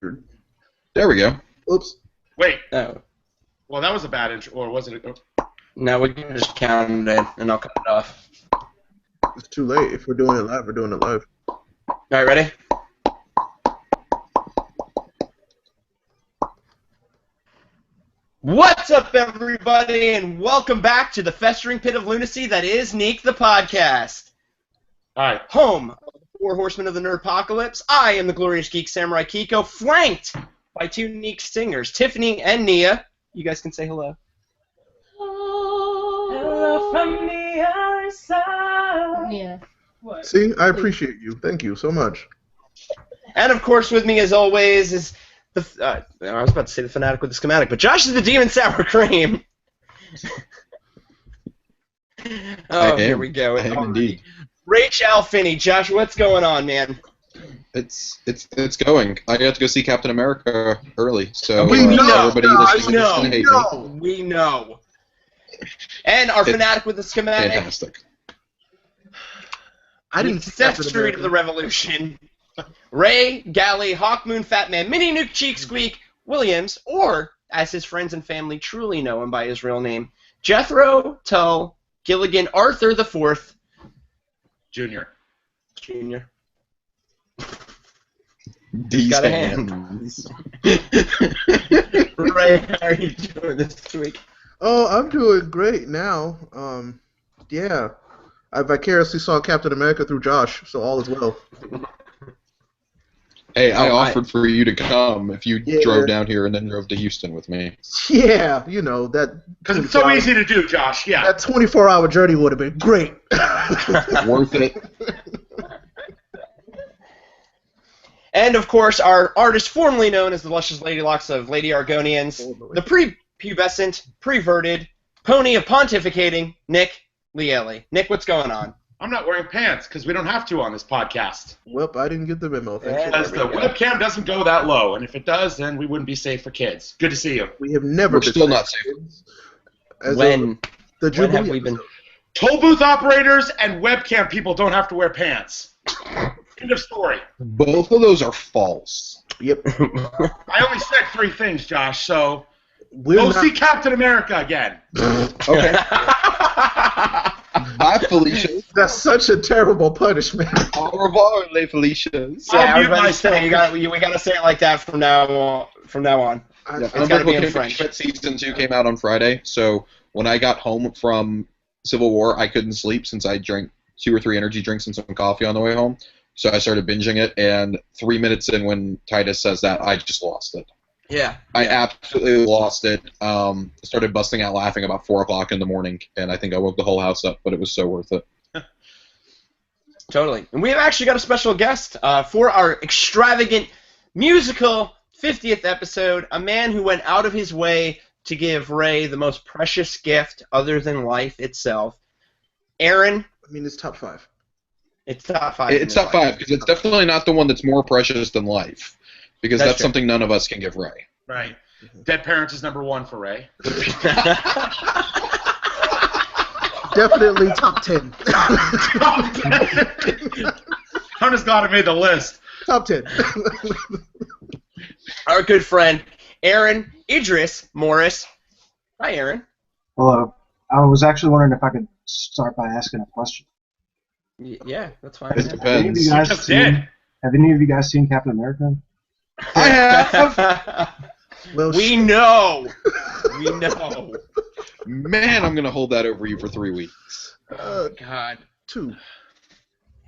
There we go. Oops. Wait. No. Well, that was a bad intro, or was it? No, we can just count it in, and I'll cut it off. It's too late. If we're doing it live, we're doing it live. All right, ready? What's up, everybody, and welcome back to the festering pit of lunacy that is Neek the podcast. All right. Home of the four horsemen of the nerdpocalypse. I am the glorious geek samurai Kiko, flanked by two Neek singers, Tiffany and Nia. You guys can say hello. Hello from the other side. Yeah. What? See, I appreciate you. Thank you so much. And of course, with me as always is the I was about to say the fanatic with the schematic, but Josh is the demon sour cream. Oh, here we go. I am indeed. Rachel Finney. Josh, what's going on, man? It's going. I got to go see Captain America early, so We know, everybody guys, listening is gonna hate me. We know. And our fanatic with the schematic. Fantastic. I didn't see Captain Ancestry to America. the Revolution. Ray, Galley, Hawkmoon, Fatman, Mini Nuke, Cheek Squeak, Williams, or, as his friends and family truly know him by his real name, Jethro Tull Gilligan Arthur IV Junior. Jr. These got a hands. Ray, how are you doing this week? Oh, I'm doing great now. Yeah. I vicariously saw Captain America through Josh, so all is well. Hey, I Oh, offered for you to come if you Yeah. drove down here and then drove to Houston with me. Yeah, you know, that... Because it's so easy to do, Josh. Yeah. That 24-hour journey would have been great. Worth it. And, of course, our artist formerly known as the luscious ladylocks of Lady Argonians, the prepubescent, preverted, pony of pontificating, Nick Lieli. Nick, what's going on? I'm not wearing pants because we don't have to on this podcast. Well, I didn't get the memo. Thank you. Because the webcam doesn't go that low, and if it does, then we wouldn't be safe for kids. Good to see you. We have never We're been still safe. not safe. As When the have Jubilee we been? episode. Toll booth operators and webcam people don't have to wear pants. End of story. Both of those are false. Yep. I only said three things, Josh, so We're go not... see Captain America again. Okay. Bye, Felicia. That's such a terrible punishment. Au revoir, les Felicias. Yeah, I was mute about to myself. say, we got to say it like that from now on. Yeah, It's gotta be in Unbreakable French. Kimmy Schmidt Season 2 came out on Friday, so when I got home from Civil War, I couldn't sleep since I drank 2 or 3 energy drinks and some coffee on the way home. So I started binging it, and 3 minutes in when Titus says that, I just lost it. Yeah. I absolutely lost it. Started busting out laughing about 4 o'clock in the morning, and I think I woke the whole house up, but it was so worth it. Totally. And we've actually got a special guest for our extravagant musical 50th episode, a man who went out of his way to give Ray the most precious gift other than life itself. Aaron, I mean, it's top 5. it's top 5. It's top 5, because it's definitely not the one that's more precious than life, because That's that's true. something none of us can give Ray. Right. Dead Parents is number 1 for Ray. Definitely top 10. Hunter's got to made the list. Top 10. Our good friend, Aaron Idris Morris. Hi, Aaron. Hello. I was actually wondering if I could start by asking a question. Yeah, that's fine. It Have any of you depends. guys Just seen, did. have any of you guys seen Captain America? I have! Well, We know. We know. Man, I'm going to hold that over you for 3 weeks. God. 2. I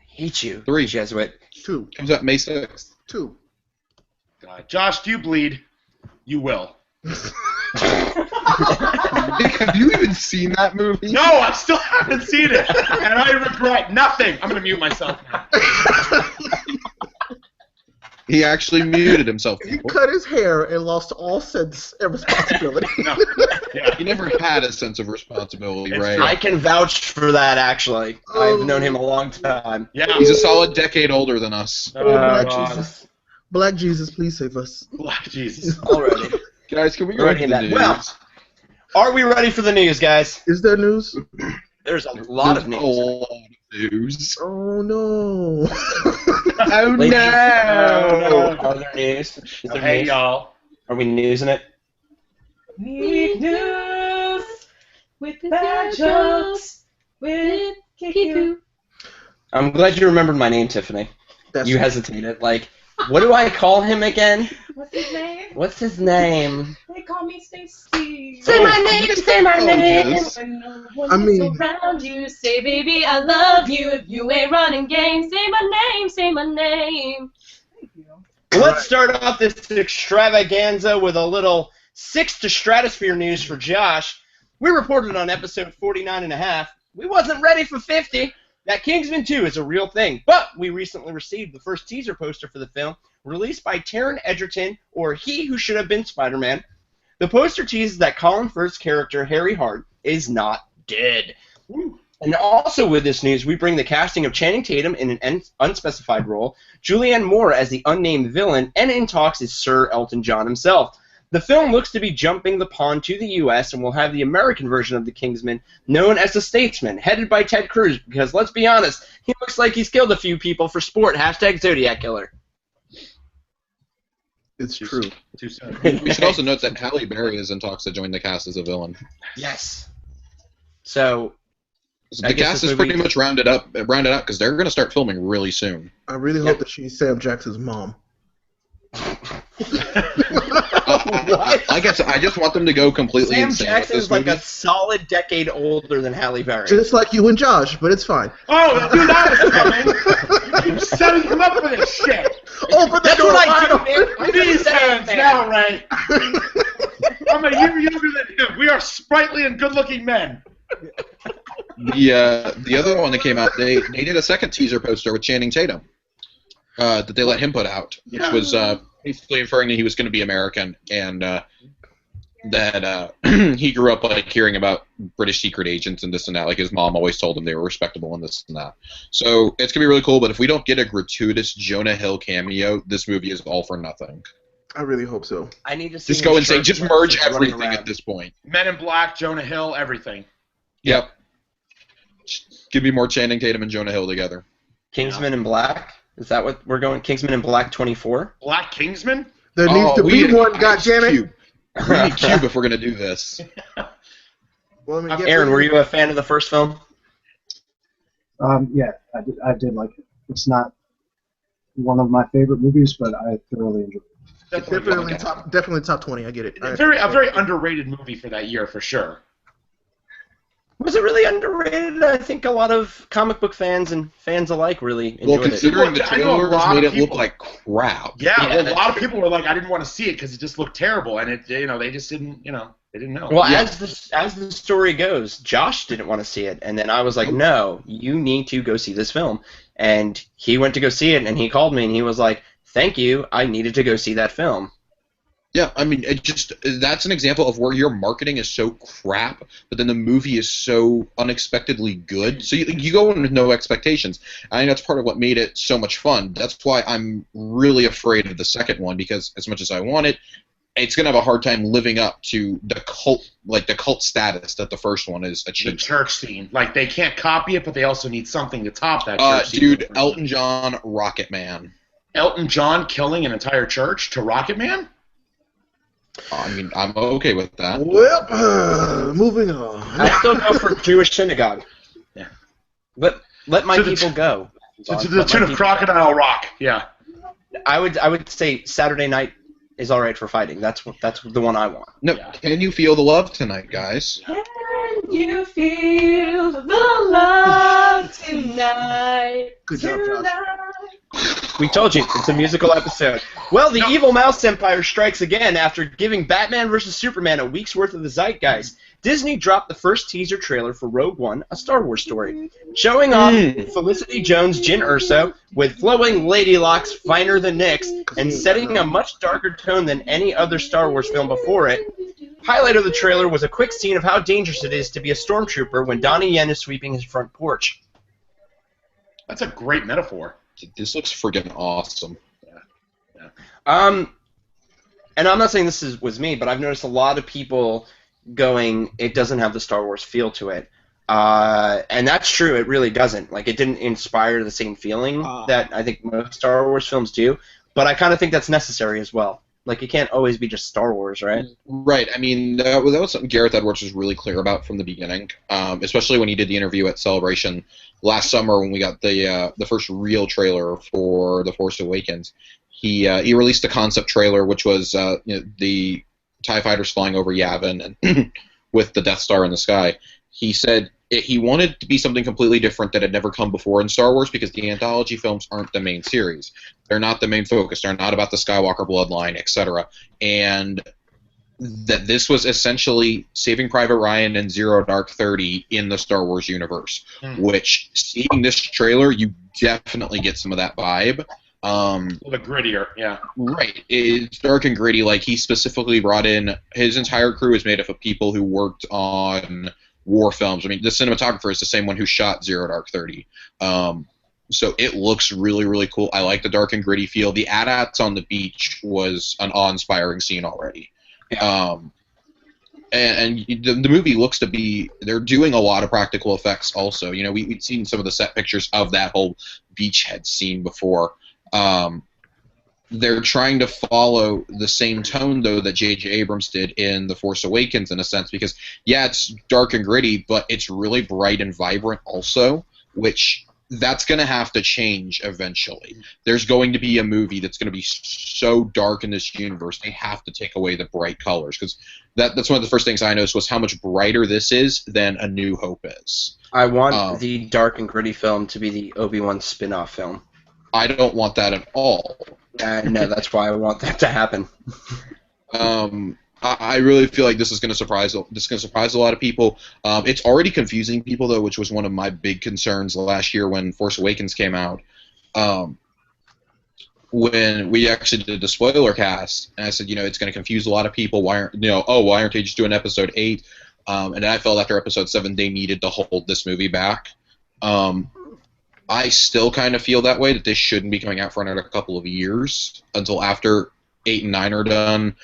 hate you, 3. Jesuit. 2. Comes out May 6th. 2. God. Josh, do you bleed? You will. Have you even seen that movie? No, I still haven't seen it, and I regret nothing. I'm going to mute myself now. He actually muted himself. He cut his hair and lost all sense and responsibility. No. Yeah. He never had a sense of responsibility, It's right? true. I can vouch for that, actually. I've known him a long time. Yeah. He's a solid decade older than us. Oh, Black God. Jesus. Black Jesus, please save us. Black Jesus. Already. Guys, can we go Already into the in news? that. Well, are we ready for the news, guys? Is there news? There's a lot of There's news. a lot of news. Oh, no. Oh Ladies, no! Other news? Is there Hey, news? y'all. Are we newsing it? Neek News with bad jokes with Kiku. I'm glad you remembered my name, Tiffany. That's You hesitated. Like, what do I call him again? What's his name? What's his name? They call me Stacy. Say my name, say my name. yes. When no one I is mean- around you, say, baby, I love you. If you ain't running game, say my name, say my name. Thank you. Let's start off this extravaganza with a little 6 to stratosphere news for Josh. We reported on episode 49 and a half. We wasn't ready for 50. That Kingsman 2 is a real thing, but we recently received the first teaser poster for the film, released by Taron Egerton, or He Who Should Have Been Spider-Man. The poster teases that Colin Firth's character, Harry Hart, is not dead. And also with this news, we bring the casting of Channing Tatum in an unspecified role, Julianne Moore as the unnamed villain, and in talks is Sir Elton John himself. The film looks to be jumping the pond to the U.S. and will have the American version of the Kingsman, known as The Statesman, headed by Ted Cruz, because let's be honest, he looks like he's killed a few people for sport, # Zodiac Killer. It's true. Too soon. We should also note that Halle Berry is in talks to join the cast as a villain. Yes. So, I The guess cast this is movie- pretty much rounded up because they're going to start filming really soon. I really hope that she's Sam Jackson's mom. I guess I just want them to go completely Sam insane Jackson with is this like movie. a solid decade older than Halle Berry. Just like you and Josh, but it's fine. Oh, I knew that was coming. You're setting him up for this shit. Open the That's door. what I do, man. I'm gonna These say hands it, now, Ray. I'm a year younger than him. We are sprightly and good-looking men. The other one that came out, they did a second teaser poster with Channing Tatum that they let him put out, which was basically inferring that he was going to be American and that he grew up like hearing about British secret agents and this and that. Like his mom always told him they were respectable and this and that. So it's gonna be really cool. But if we don't get a gratuitous Jonah Hill cameo, this movie is all for nothing. I really hope so. I need to see Just him go and say, shirtless just merge running everything around. at this point. Men in Black, Jonah Hill, everything. Yep. Just give me more Channing Tatum and Jonah Hill together. Kingsman in Black? Is that what we're going? Kingsman in Black 24? Black Kingsman? There needs to be one, goddammit. Cube. We need Cube if we're gonna do this. Well, let me get Aaron, were you a fan of the first film? Yeah, I did like it. It's not one of my favorite movies, but I thoroughly enjoyed it. Definitely top 20. I get it. A very underrated movie for that year, for sure. Was it really underrated? I think a lot of comic book fans and fans alike really enjoyed Well, it. considering the I know a trailers lot made of it look people- like crap. Yeah, Yeah, well, a lot of people were like, I didn't want to see it because it just looked terrible, and it, they just didn't, they didn't know. Well, Yeah. as the story goes, Josh didn't want to see it, and then I was like, no, you need to go see this film. And he went to go see it, and he called me, and he was like, thank you, I needed to go see that film. Yeah, I mean, that's an example of where your marketing is so crap, but then the movie is so unexpectedly good. So you go in with no expectations. I think that's part of what made it so much fun. That's why I'm really afraid of the second one, because as much as I want it, it's gonna have a hard time living up to the cult status that the first one is The achieved. church scene. Like, they can't copy it, but they also need something to top that church scene. Dude, Elton John, Rocket Man. Elton John killing an entire church to Rocket Man? I mean, I'm okay with that. Well, moving I on. still go for Jewish synagogue. Yeah. Let my To the people go. To the Let my tune of people Crocodile Rock, yeah. go. I would say Saturday Night is all right for fighting. That's the one I want. No, Yeah. can you feel the love tonight, guys? Can you feel the love tonight? Good job, Josh. Tonight. We told you, it's a musical episode. Well, the evil mouse empire strikes again after giving Batman vs. Superman a week's worth of the zeitgeist. Disney dropped the first teaser trailer for Rogue One, a Star Wars story, showing off Felicity Jones' Jyn Erso with flowing lady locks finer than Nick's and setting a much darker tone than any other Star Wars film before it. Highlight of the trailer was a quick scene of how dangerous it is to be a stormtrooper when Donnie Yen is sweeping his front porch. That's a great metaphor. This looks friggin' awesome. And I'm not saying was me, but I've noticed a lot of people going, it doesn't have the Star Wars feel to it. And that's true. It really doesn't. Like, it didn't inspire the same feeling that I think most Star Wars films do. But I kind of think that's necessary as well. Like, it can't always be just Star Wars, right? Right. I mean, that was something Gareth Edwards was really clear about from the beginning, especially when he did the interview at Celebration last summer when we got the first real trailer for The Force Awakens. He released a concept trailer, which was the TIE fighters flying over Yavin and with the Death Star in the sky. He said he wanted to be something completely different that had never come before in Star Wars because the anthology films aren't the main series. They're not the main focus. They're not about the Skywalker bloodline, etc. And that this was essentially Saving Private Ryan and Zero Dark 30 in the Star Wars universe, which, seeing this trailer, you definitely get some of that vibe. A little bit grittier, yeah. Right. It's dark and gritty. Like, he specifically brought in, his entire crew is made up of people who worked on war films. I mean, the cinematographer is the same one who shot Zero Dark 30. So it looks really, really cool. I like the dark and gritty feel. The AT-ATs on the beach was an awe-inspiring scene already. And the movie looks to be, they're doing a lot of practical effects also. You know, we'd seen some of the set pictures of that whole beachhead scene before. They're trying to follow the same tone, though, that J.J. Abrams did in The Force Awakens, in a sense, because, yeah, it's dark and gritty, but it's really bright and vibrant also, which that's going to have to change eventually. There's going to be a movie that's going to be so dark in this universe, they have to take away the bright colors, because that's one of the first things I noticed was how much brighter this is than A New Hope is. I want the dark and gritty film to be the Obi-Wan spin-off film. I don't want that at all. No, that's why I want that to happen. I really feel like this is going to surprise a lot of people. It's already confusing people, though, which was one of my big concerns last year when Force Awakens came out. When we actually did the spoiler cast, and I said, it's going to confuse a lot of people. Why aren't they just doing episode 8? And I felt after episode 7 they needed to hold this movie back. I still kind of feel that way, that this shouldn't be coming out for another couple of years until after 8 and 9 are done.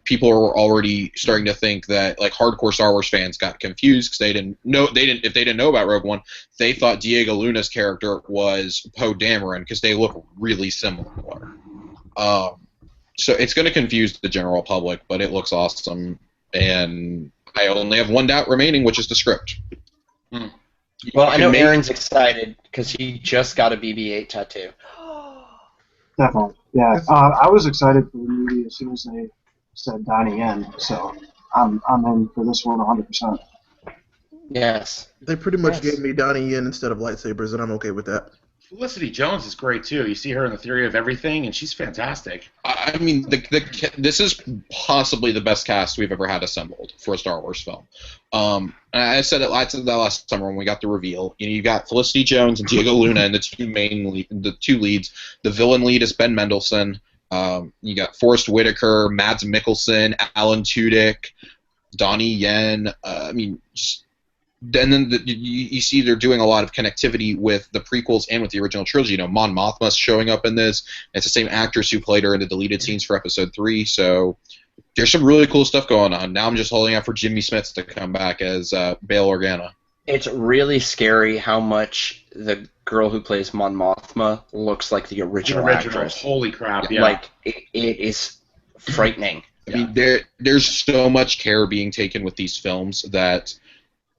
People are already starting to think that, like, hardcore Star Wars fans got confused because if they didn't know about Rogue One, they thought Diego Luna's character was Poe Dameron because they look really similar. So it's going to confuse the general public, but it looks awesome. And I only have one doubt remaining, which is the script. Well, I know Aaron's excited because he just got a BB-8 tattoo. Definitely, yeah. I was excited for the movie as soon as they said Donnie Yen, so I'm in for this one 100%. Yes. They pretty much gave me Donnie Yen instead of lightsabers, and I'm okay with that. Felicity Jones is great too. You see her in The Theory of Everything, and she's fantastic. I mean, this is possibly the best cast we've ever had assembled for a Star Wars film. And I said that last summer when we got the reveal. You got Felicity Jones and Diego Luna, and the two leads. The villain lead is Ben Mendelsohn. You got Forrest Whitaker, Mads Mikkelsen, Alan Tudyk, Donnie Yen. And then you see they're doing a lot of connectivity with the prequels and with the original trilogy. Mon Mothma's showing up in this. It's the same actress who played her in the deleted scenes for Episode 3. So there's some really cool stuff going on. Now I'm just holding out for Jimmy Smits to come back as Bail Organa. It's really scary how much the girl who plays Mon Mothma looks like the original actress. Holy crap, yeah. Like, it is frightening. I mean, there's so much care being taken with these films that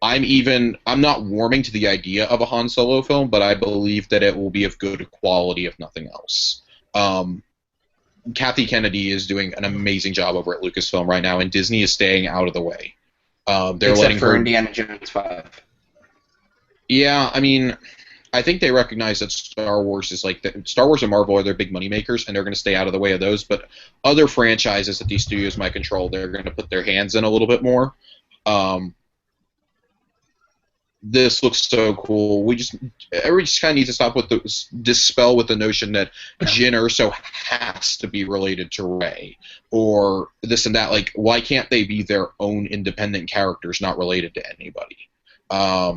I'm not warming to the idea of a Han Solo film, but I believe that it will be of good quality, if nothing else. Kathy Kennedy is doing an amazing job over at Lucasfilm right now, and Disney is staying out of the way. Except for Indiana Jones 5. Yeah, I mean, I think they recognize that Star Wars and Marvel are their big money makers, and they're going to stay out of the way of those. But other franchises that these studios might control, they're going to put their hands in a little bit more. This looks so cool. Everybody just kind of needs to stop with dispel with the notion that Jyn Erso has to be related to Rey, or this and that. Like, why can't they be their own independent characters, not related to anybody? I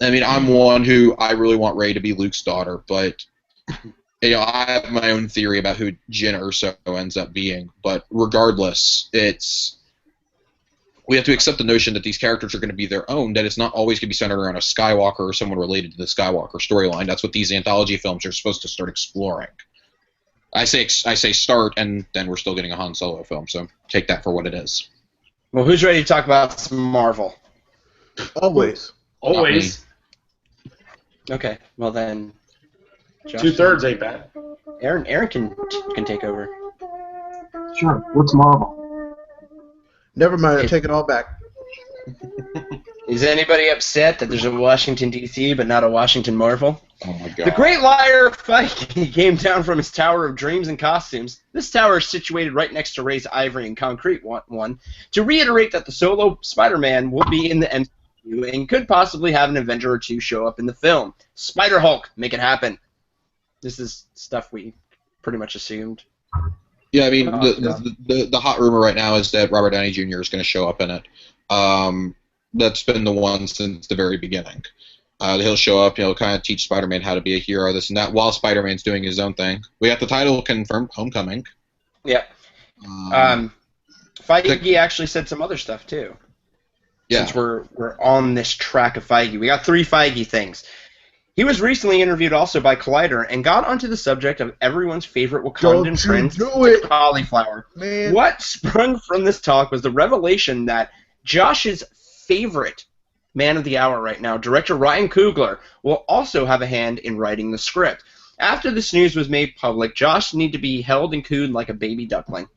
mean, I'm one who I really want Rey to be Luke's daughter, but I have my own theory about who Jyn Erso ends up being. But regardless, we have to accept the notion that these characters are going to be their own, that it's not always going to be centered around a Skywalker or someone related to the Skywalker storyline. That's what these anthology films are supposed to start exploring. I say start, and then we're still getting a Han Solo film, so take that for what it is. Well, who's ready to talk about some Marvel? Always. Always. Okay, well then, Josh, 2/3 ain't bad. Aaron can take over. Sure. What's Marvel? Never mind, I take it all back. Is anybody upset that there's a Washington, D.C., but not a Washington Marvel? Oh my god. The great liar Feige came down from his Tower of Dreams and Costumes. This tower is situated right next to Ray's Ivory and Concrete one to reiterate that the solo Spider-Man will be in the MCU and could possibly have an Avenger or two show up in the film. Spider-Hulk, make it happen. This is stuff we pretty much assumed. Yeah, I mean, the hot rumor right now is that Robert Downey Jr. is going to show up in it. That's been the one since the very beginning. He'll show up, he'll kind of teach Spider-Man how to be a hero, this and that, while Spider-Man's doing his own thing. We got the title confirmed, Homecoming. Yeah. Feige actually said some other stuff, too. Yeah. Since we're on this track of Feige. We got 3 Feige things. He was recently interviewed also by Collider and got onto the subject of everyone's favorite Wakandan friend, Cauliflower. Man. What sprung from this talk was the revelation that Josh's favorite man of the hour right now, director Ryan Coogler, will also have a hand in writing the script. After this news was made public, Josh needed to be held and cooed like a baby duckling.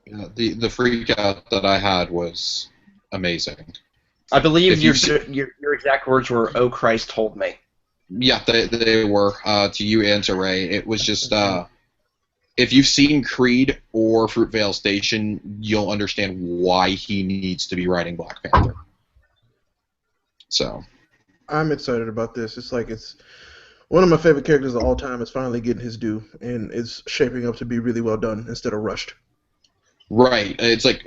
Yeah, the freak out that I had was amazing. I believe your exact words were, "Oh Christ, hold me." Yeah, they were, to you and to Ray. It was just, if you've seen Creed or Fruitvale Station, you'll understand why he needs to be writing Black Panther. So, I'm excited about this. It's one of my favorite characters of all time is finally getting his due, and it's shaping up to be really well done instead of rushed. right. It's like,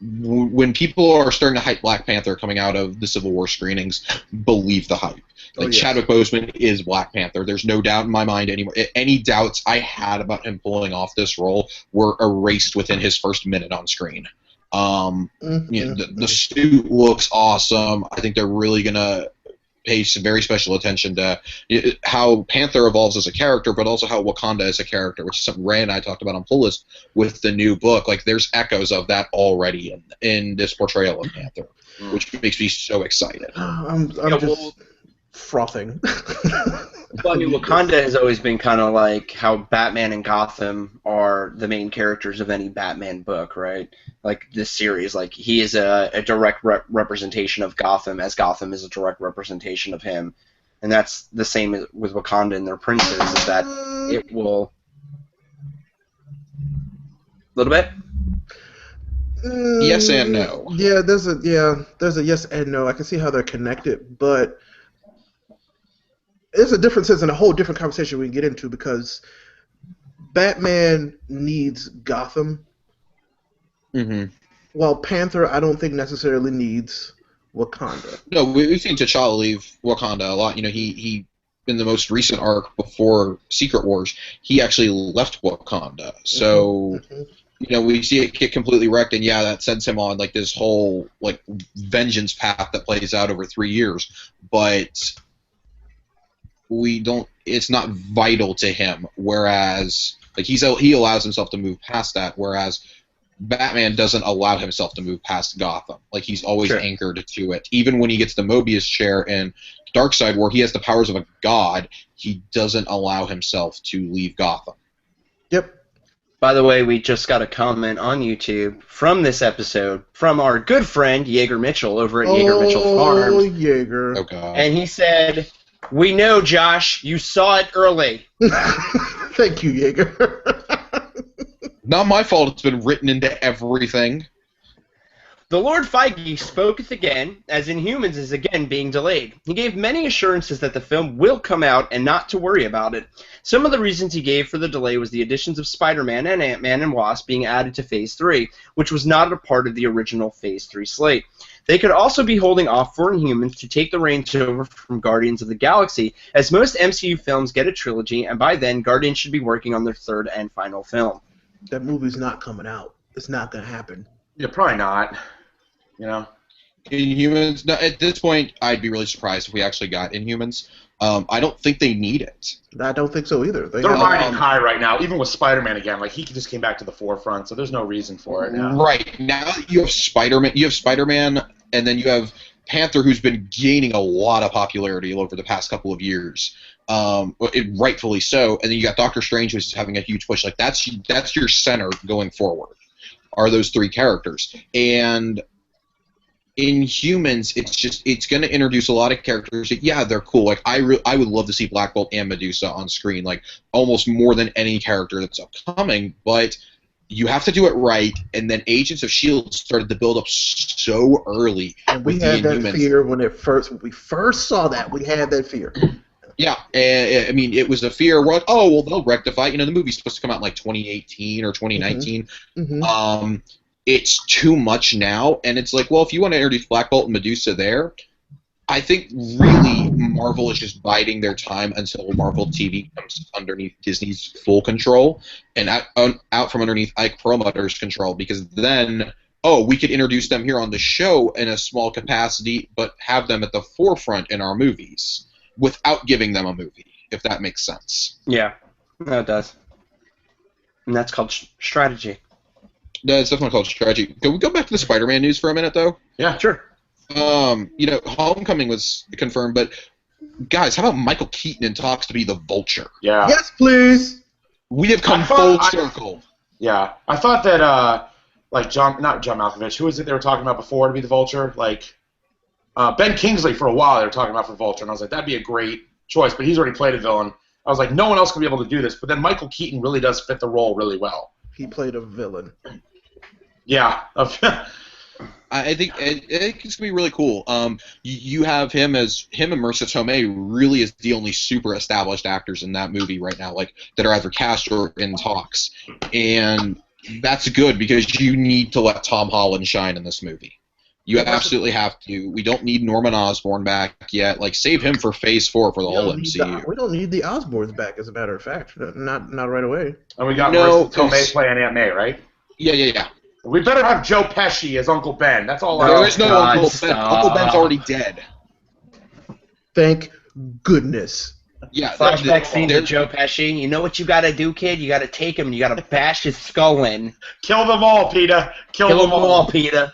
when people are starting to hype Black Panther coming out of the Civil War screenings, believe the hype. Like, yes. Chadwick Boseman is Black Panther. There's no doubt in my mind anymore. Any doubts I had about him pulling off this role were erased within his first minute on screen. The suit looks awesome. I think they're really going to pay some very special attention to how Panther evolves as a character, but also how Wakanda is a character, which is something Ray and I talked about on Pull List with the new book. Like, there's echoes of that already in this portrayal of Panther, which makes me so excited. I'm just frothing. Well, I mean, Wakanda has always been kind of like how Batman and Gotham are the main characters of any Batman book, right? Like this series, like he is a direct representation of Gotham, as Gotham is a direct representation of him, and that's the same with Wakanda and their princes. Is that it will a little bit. Yes and no. Yeah, there's a yes and no. I can see how they're connected, but there's a difference and a whole different conversation we can get into, because Batman needs Gotham, while Panther I don't think necessarily needs Wakanda. No, we've seen T'Challa leave Wakanda a lot. He in the most recent arc before Secret Wars, he actually left Wakanda. So, we see it get completely wrecked, and yeah, that sends him on like this whole like vengeance path that plays out over 3 years. But it's not vital to him, whereas like he allows himself to move past that, whereas Batman doesn't allow himself to move past Gotham. Like, he's always anchored to it. Even when he gets the Mobius chair in Darkseid, where he has the powers of a god, he doesn't allow himself to leave Gotham. Yep. By the way, we just got a comment on YouTube from this episode from our good friend Jaeger Mitchell over at Jaeger Mitchell Farms. Oh, Jaeger. Oh, God. And he said, "We know, Josh, you saw it early." Thank you, Jaeger. Not my fault it's been written into everything. The Lord Feige spoketh again, as Inhumans is again being delayed. He gave many assurances that the film will come out and not to worry about it. Some of the reasons he gave for the delay was the additions of Spider-Man and Ant-Man and Wasp being added to Phase 3, which was not a part of the original Phase 3 slate. They could also be holding off for Inhumans to take the reins over from Guardians of the Galaxy, as most MCU films get a trilogy, and by then Guardians should be working on their third and final film. That movie's not coming out. It's not going to happen. Yeah, probably not. You know. Inhumans. No, at this point, I'd be really surprised if we actually got Inhumans. I don't think they need it. I don't think so either. They're riding high right now, even with Spider-Man again. Like, he just came back to the forefront, so there's no reason for it now. Right. Now you have Spider-Man, and then you have Panther, who's been gaining a lot of popularity over the past couple of years. Rightfully so. And then you got Doctor Strange, who's having a huge push. Like, that's your center going forward, are those three characters. And in Humans, it's going to introduce a lot of characters that, yeah, they're cool. Like, I would love to see Black Bolt and Medusa on screen, like, almost more than any character that's upcoming, but you have to do it right, and then Agents of S.H.I.E.L.D. started to build up so early. And we had that fear when we first saw that. We had that fear. Yeah, I mean, it was a fear. We're like, oh, well, they'll rectify. You know, the movie's supposed to come out in like 2018 or 2019. Mm-hmm. It's too much now, and it's like, well, if you want to introduce Black Bolt and Medusa there, I think really Marvel is just biding their time until Marvel TV comes underneath Disney's full control and out from underneath Ike Perlmutter's control, because then, we could introduce them here on the show in a small capacity, but have them at the forefront in our movies without giving them a movie, if that makes sense. Yeah, no, it does. And that's called strategy. That's definitely called strategy. Can we go back to the Spider-Man news for a minute, though? Yeah, sure. Homecoming was confirmed, but guys, how about Michael Keaton in talks to be the Vulture? Yeah. Yes, please. We have come full circle. Yeah, I thought that not John Malkovich. Who was it they were talking about before to be the Vulture? Like Ben Kingsley for a while they were talking about for Vulture, and I was like, that'd be a great choice, but he's already played a villain. I was like, no one else can be able to do this. But then Michael Keaton really does fit the role really well. He played a villain. Yeah. I think it's gonna be really cool. You have him and Marissa Tomei really is the only super established actors in that movie right now, like that are either cast or in talks, and that's good because you need to let Tom Holland shine in this movie. You absolutely have to. We don't need Norman Osborn back yet. Like, save him for Phase 4 for the whole MCU. We don't need the Osborns back, as a matter of fact. Not right away. And we got Marissa Tomei playing Aunt May, right? Yeah. We better have Joe Pesci as Uncle Ben. That's all I There is no Uncle Ben. Uncle Ben's already dead. Thank goodness. Yeah. Flashback scene to Joe Pesci. You know what you gotta do, kid? You gotta take him and you gotta bash his skull in. Kill them all, Peter. Kill them all, Peter.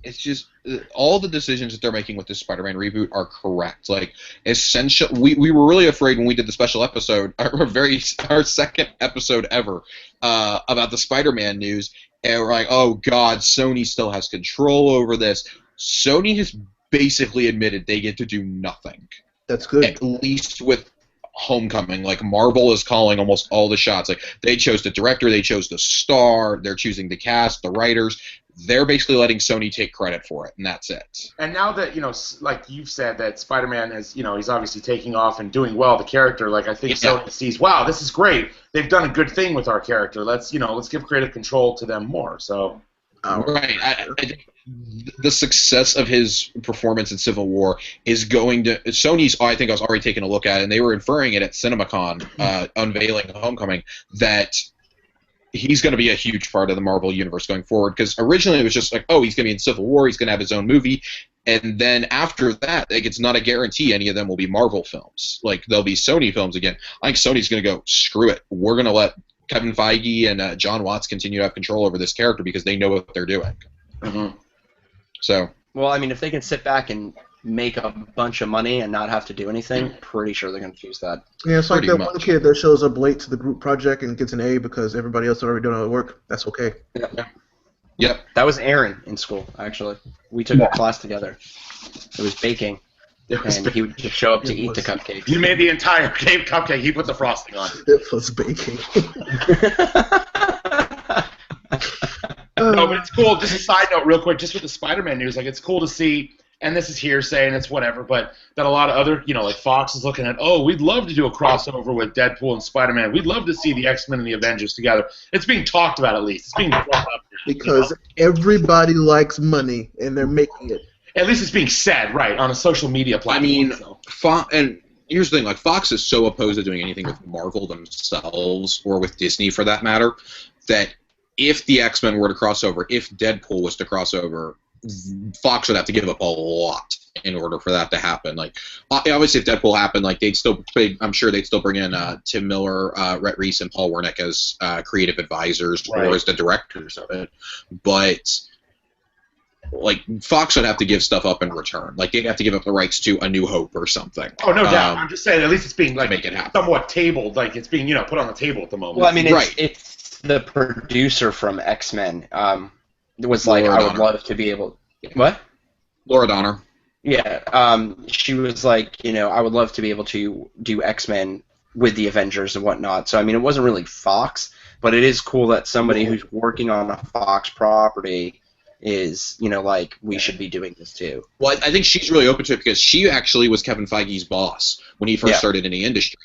It's just all the decisions that they're making with this Spider-Man reboot are correct. Like, essential. We were really afraid when we did the special episode, our second episode ever, about the Spider-Man news, and we're like, oh god, Sony still has control over this. Sony has basically admitted they get to do nothing. That's good. At least with Homecoming. Like, Marvel is calling almost all the shots. Like, they chose the director, they chose the star, they're choosing the cast, the writers. They're basically letting Sony take credit for it, and that's it. And now that, like you've said, that Spider-Man is, he's obviously taking off and doing well, the character, like, I think Sony sees, wow, this is great. They've done a good thing with our character. Let's give creative control to them more. So, right. I think the success of his performance in Civil War is going to Sony's. I think I was already taking a look at it, and they were inferring it at CinemaCon, unveiling Homecoming, that he's going to be a huge part of the Marvel universe going forward, because originally it was just like, oh, he's going to be in Civil War, he's going to have his own movie, and then after that, like, it's not a guarantee any of them will be Marvel films. Like, they'll be Sony films again. I think Sony's going to go, screw it, we're going to let Kevin Feige and John Watts continue to have control over this character because they know what they're doing. Mm-hmm. So, well, I mean, if they can sit back and make a bunch of money and not have to do anything, pretty sure they're going to choose that. Yeah, it's like that one kid that shows up late to the group project and gets an A because everybody else already done all the work. That's okay. Yep. That was Aaron in school, actually. We took a class together. It was baking. And he would just show up to eat the cupcakes. You made the entire cupcake. He put the frosting on. It was baking. No, but it's cool. Just a side note, real quick, just with the Spider-Man news, like, it's cool to see, and this is hearsay and it's whatever, but that a lot of other, like Fox is looking at, oh, we'd love to do a crossover with Deadpool and Spider-Man. We'd love to see the X-Men and the Avengers together. It's being talked about, at least. It's being brought up. Because everybody likes money, and they're making it. At least it's being said, right, on a social media platform. I mean, and here's the thing, like, Fox is so opposed to doing anything with Marvel themselves, or with Disney for that matter, that if the X-Men were to cross over, if Deadpool was to cross over, Fox would have to give up a lot in order for that to happen. Like, obviously, if Deadpool happened, like I'm sure they'd still bring in Tim Miller, Rhett Reese, and Paul Wernick as creative advisors or as the directors of it. But like, Fox would have to give stuff up in return. Like, they'd have to give up the rights to A New Hope or something. Oh, no doubt. I'm just saying, at least it's being like make it happen. somewhat tabled. Like, it's being put on the table at the moment. Well, I mean, it's the producer from X-Men. Was like, Laura I would Donner. love to be able. What? Laura Donner. Yeah. She was like, I would love to be able to do X-Men with the Avengers and whatnot. So I mean, it wasn't really Fox, but it is cool that somebody who's working on a Fox property is, like, we should be doing this too. Well, I think she's really open to it because she actually was Kevin Feige's boss when he first started in the industry.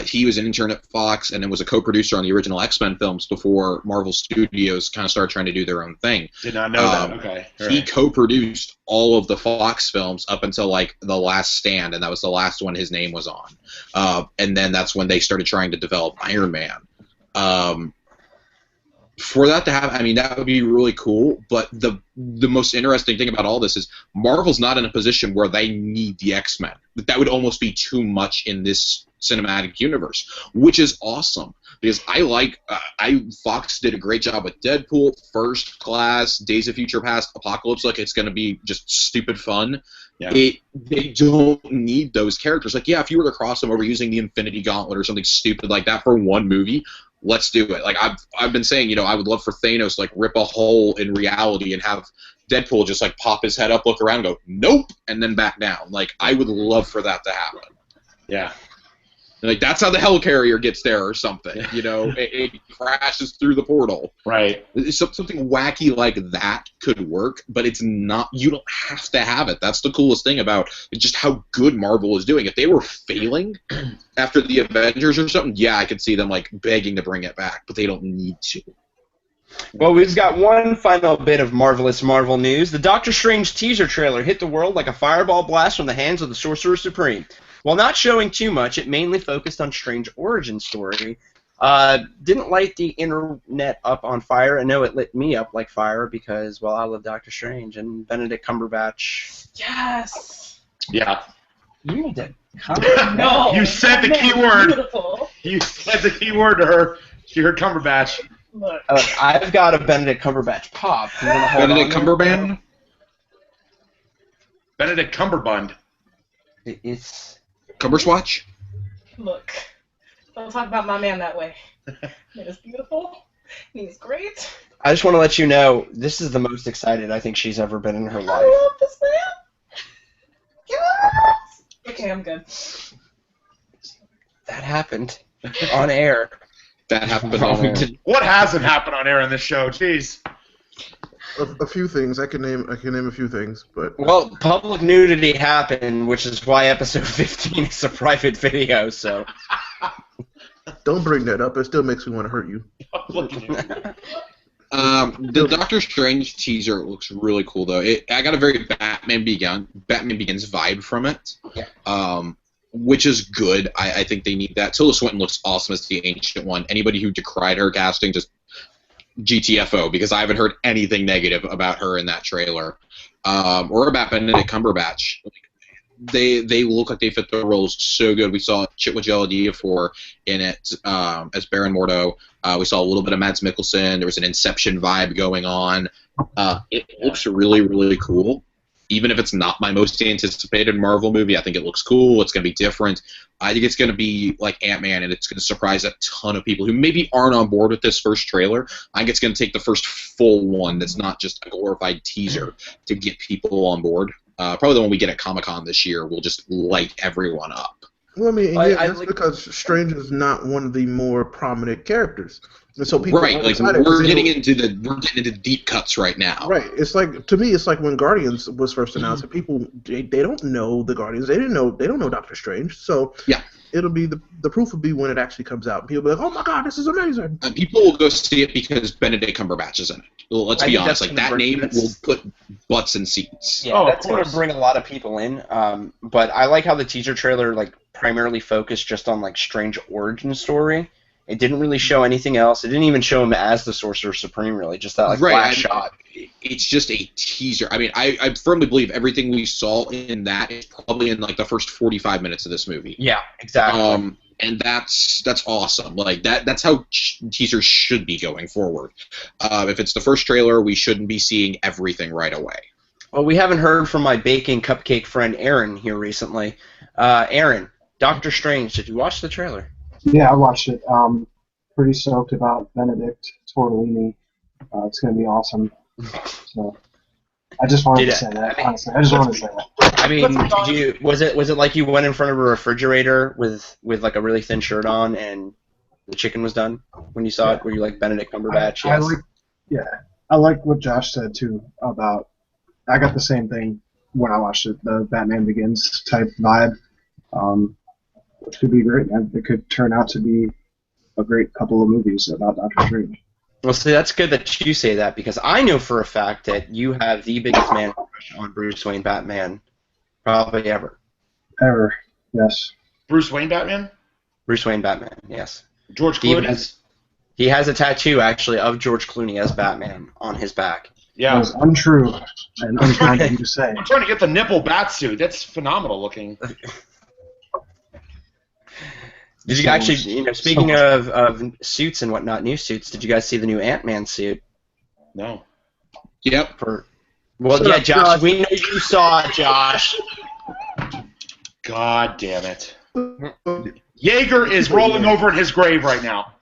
He was an intern at Fox and then was a co-producer on the original X-Men films before Marvel Studios kind of started trying to do their own thing. Did not know that. Okay. He co-produced all of the Fox films up until, like, The Last Stand, and that was the last one his name was on. And then that's when they started trying to develop Iron Man. For that to happen, I mean, that would be really cool, but the most interesting thing about all this is Marvel's not in a position where they need the X-Men. That would almost be too much in this cinematic universe, which is awesome, because Fox did a great job with Deadpool, First Class, Days of Future Past, Apocalypse. Like, it's going to be just stupid fun. Yeah. They don't need those characters. Like, yeah, if you were to cross them over using the Infinity Gauntlet or something stupid like that for one movie, let's do it. Like, I've been saying, I would love for Thanos to, like, rip a hole in reality and have Deadpool just, like, pop his head up, look around, go, nope, and then back down. Like, I would love for that to happen. Yeah. Like, that's how the Hellcarrier gets there or something. It crashes through the portal. Right. Something wacky like that could work, but it's not. You don't have to have it. That's the coolest thing about just how good Marvel is doing. If they were failing after the Avengers or something, yeah, I could see them, like, begging to bring it back, but they don't need to. Well, we've got one final bit of marvelous Marvel news. The Doctor Strange teaser trailer hit the world like a fireball blast from the hands of the Sorcerer Supreme. While not showing too much, it mainly focused on Strange origin story. Didn't light the internet up on fire. I know it lit me up like fire because, well, I love Doctor Strange and Benedict Cumberbatch. Yes. Yeah. You need to No. You said the that key man is word. Beautiful. You said the key word to her. She heard Cumberbatch. Look. I've got a Benedict Cumberbatch pop. You wanna hold Benedict on Cumberbatch? Benedict Cumberbund. It's... Cumberswatch? Look. Don't talk about my man that way. He is beautiful. He's great. I just want to let you know, this is the most excited I think she's ever been in her life. I love this man. Yes. Okay, I'm good. That happened on air. That happened on air. What hasn't happened on air in this show? Jeez. A few things. I can name a few things, but Well, public nudity happened, which is why episode 15 is a private video, so... don't bring that up. It still makes me want to hurt you. The Doctor Strange teaser looks really cool, though. I got a very Batman Begins vibe from it, which is good. I think they need that. Tilda Swinton looks awesome as the Ancient One. Anybody who decried her casting, just GTFO, because I haven't heard anything negative about her in that trailer, or about Benedict Cumberbatch. They look like they fit the roles so good. We saw Chiwetel Ejiofor in it as Baron Mordo. We saw a little bit of Mads Mikkelsen. There was an Inception vibe going on. It looks really, really cool. Even if it's not my most anticipated Marvel movie, I think it looks cool. It's going to be different. I think it's going to be like Ant-Man, and it's going to surprise a ton of people who maybe aren't on board with this first trailer. I think it's going to take the first full one that's not just a glorified teaser to get people on board. Probably the one we get at Comic-Con this year will just light everyone up. Well, I mean, I that's like- because Strange is not one of the more prominent characters, and so people Right, are like excited 'cause we're they getting don't- into deep cuts right now. Right. It's like, to me, it's like when Guardians was first announced, and people they don't know the Guardians. They don't know Doctor Strange. So Yeah. it'll be the proof will be when it actually comes out. People will be like, oh my god, this is amazing. People will go see it because Benedict Cumberbatch is in it. Well, let's I be think honest. that's Like, gonna that bring- name that's- will put butts in seats. Yeah, Oh, of that's going to course. bring a lot of people in. But I like how the teaser trailer primarily focused just on Strange origin story It didn't really show anything else. It didn't even show him as the Sorcerer Supreme, really. Just that like flash shot. It's just a teaser. I mean, I firmly believe everything we saw in that is probably in like the first 45 minutes of this movie. Yeah, exactly. And that's awesome. Like that's how teasers should be going forward. If it's the first trailer, we shouldn't be seeing everything right away. Well, we haven't heard from my baking cupcake friend Aaron here recently. Aaron, Doctor Strange, did you watch the trailer? Yeah, I watched it. Pretty stoked about Benedict Tortellini. It's going to be awesome. So I just wanted to say that. Honestly, I just wanted to say that. I mean, was it like you went in front of a refrigerator with like a really thin shirt on and the chicken was done when you saw it? Were you like Benedict Cumberbatch? I like what Josh said too about. I got the same thing when I watched it, the Batman Begins type vibe. Which could be great, man. It could turn out to be a great couple of movies about Doctor Strange. Well, see, that's good that you say that, because I know for a fact that you have the biggest man crush on Bruce Wayne Batman probably ever. Ever, yes. Bruce Wayne Batman? Bruce Wayne Batman, yes. George Clooney? He has a tattoo, actually, of George Clooney as Batman on his back. Yeah. That was untrue and unkind of you to say. I'm trying to get the nipple bat suit. That's phenomenal looking. Did you actually, speaking of suits and whatnot, new suits, did you guys see the new Ant-Man suit? No. Yep. Josh, we know you saw it, Josh. God damn it. Yeager is rolling over in his grave right now.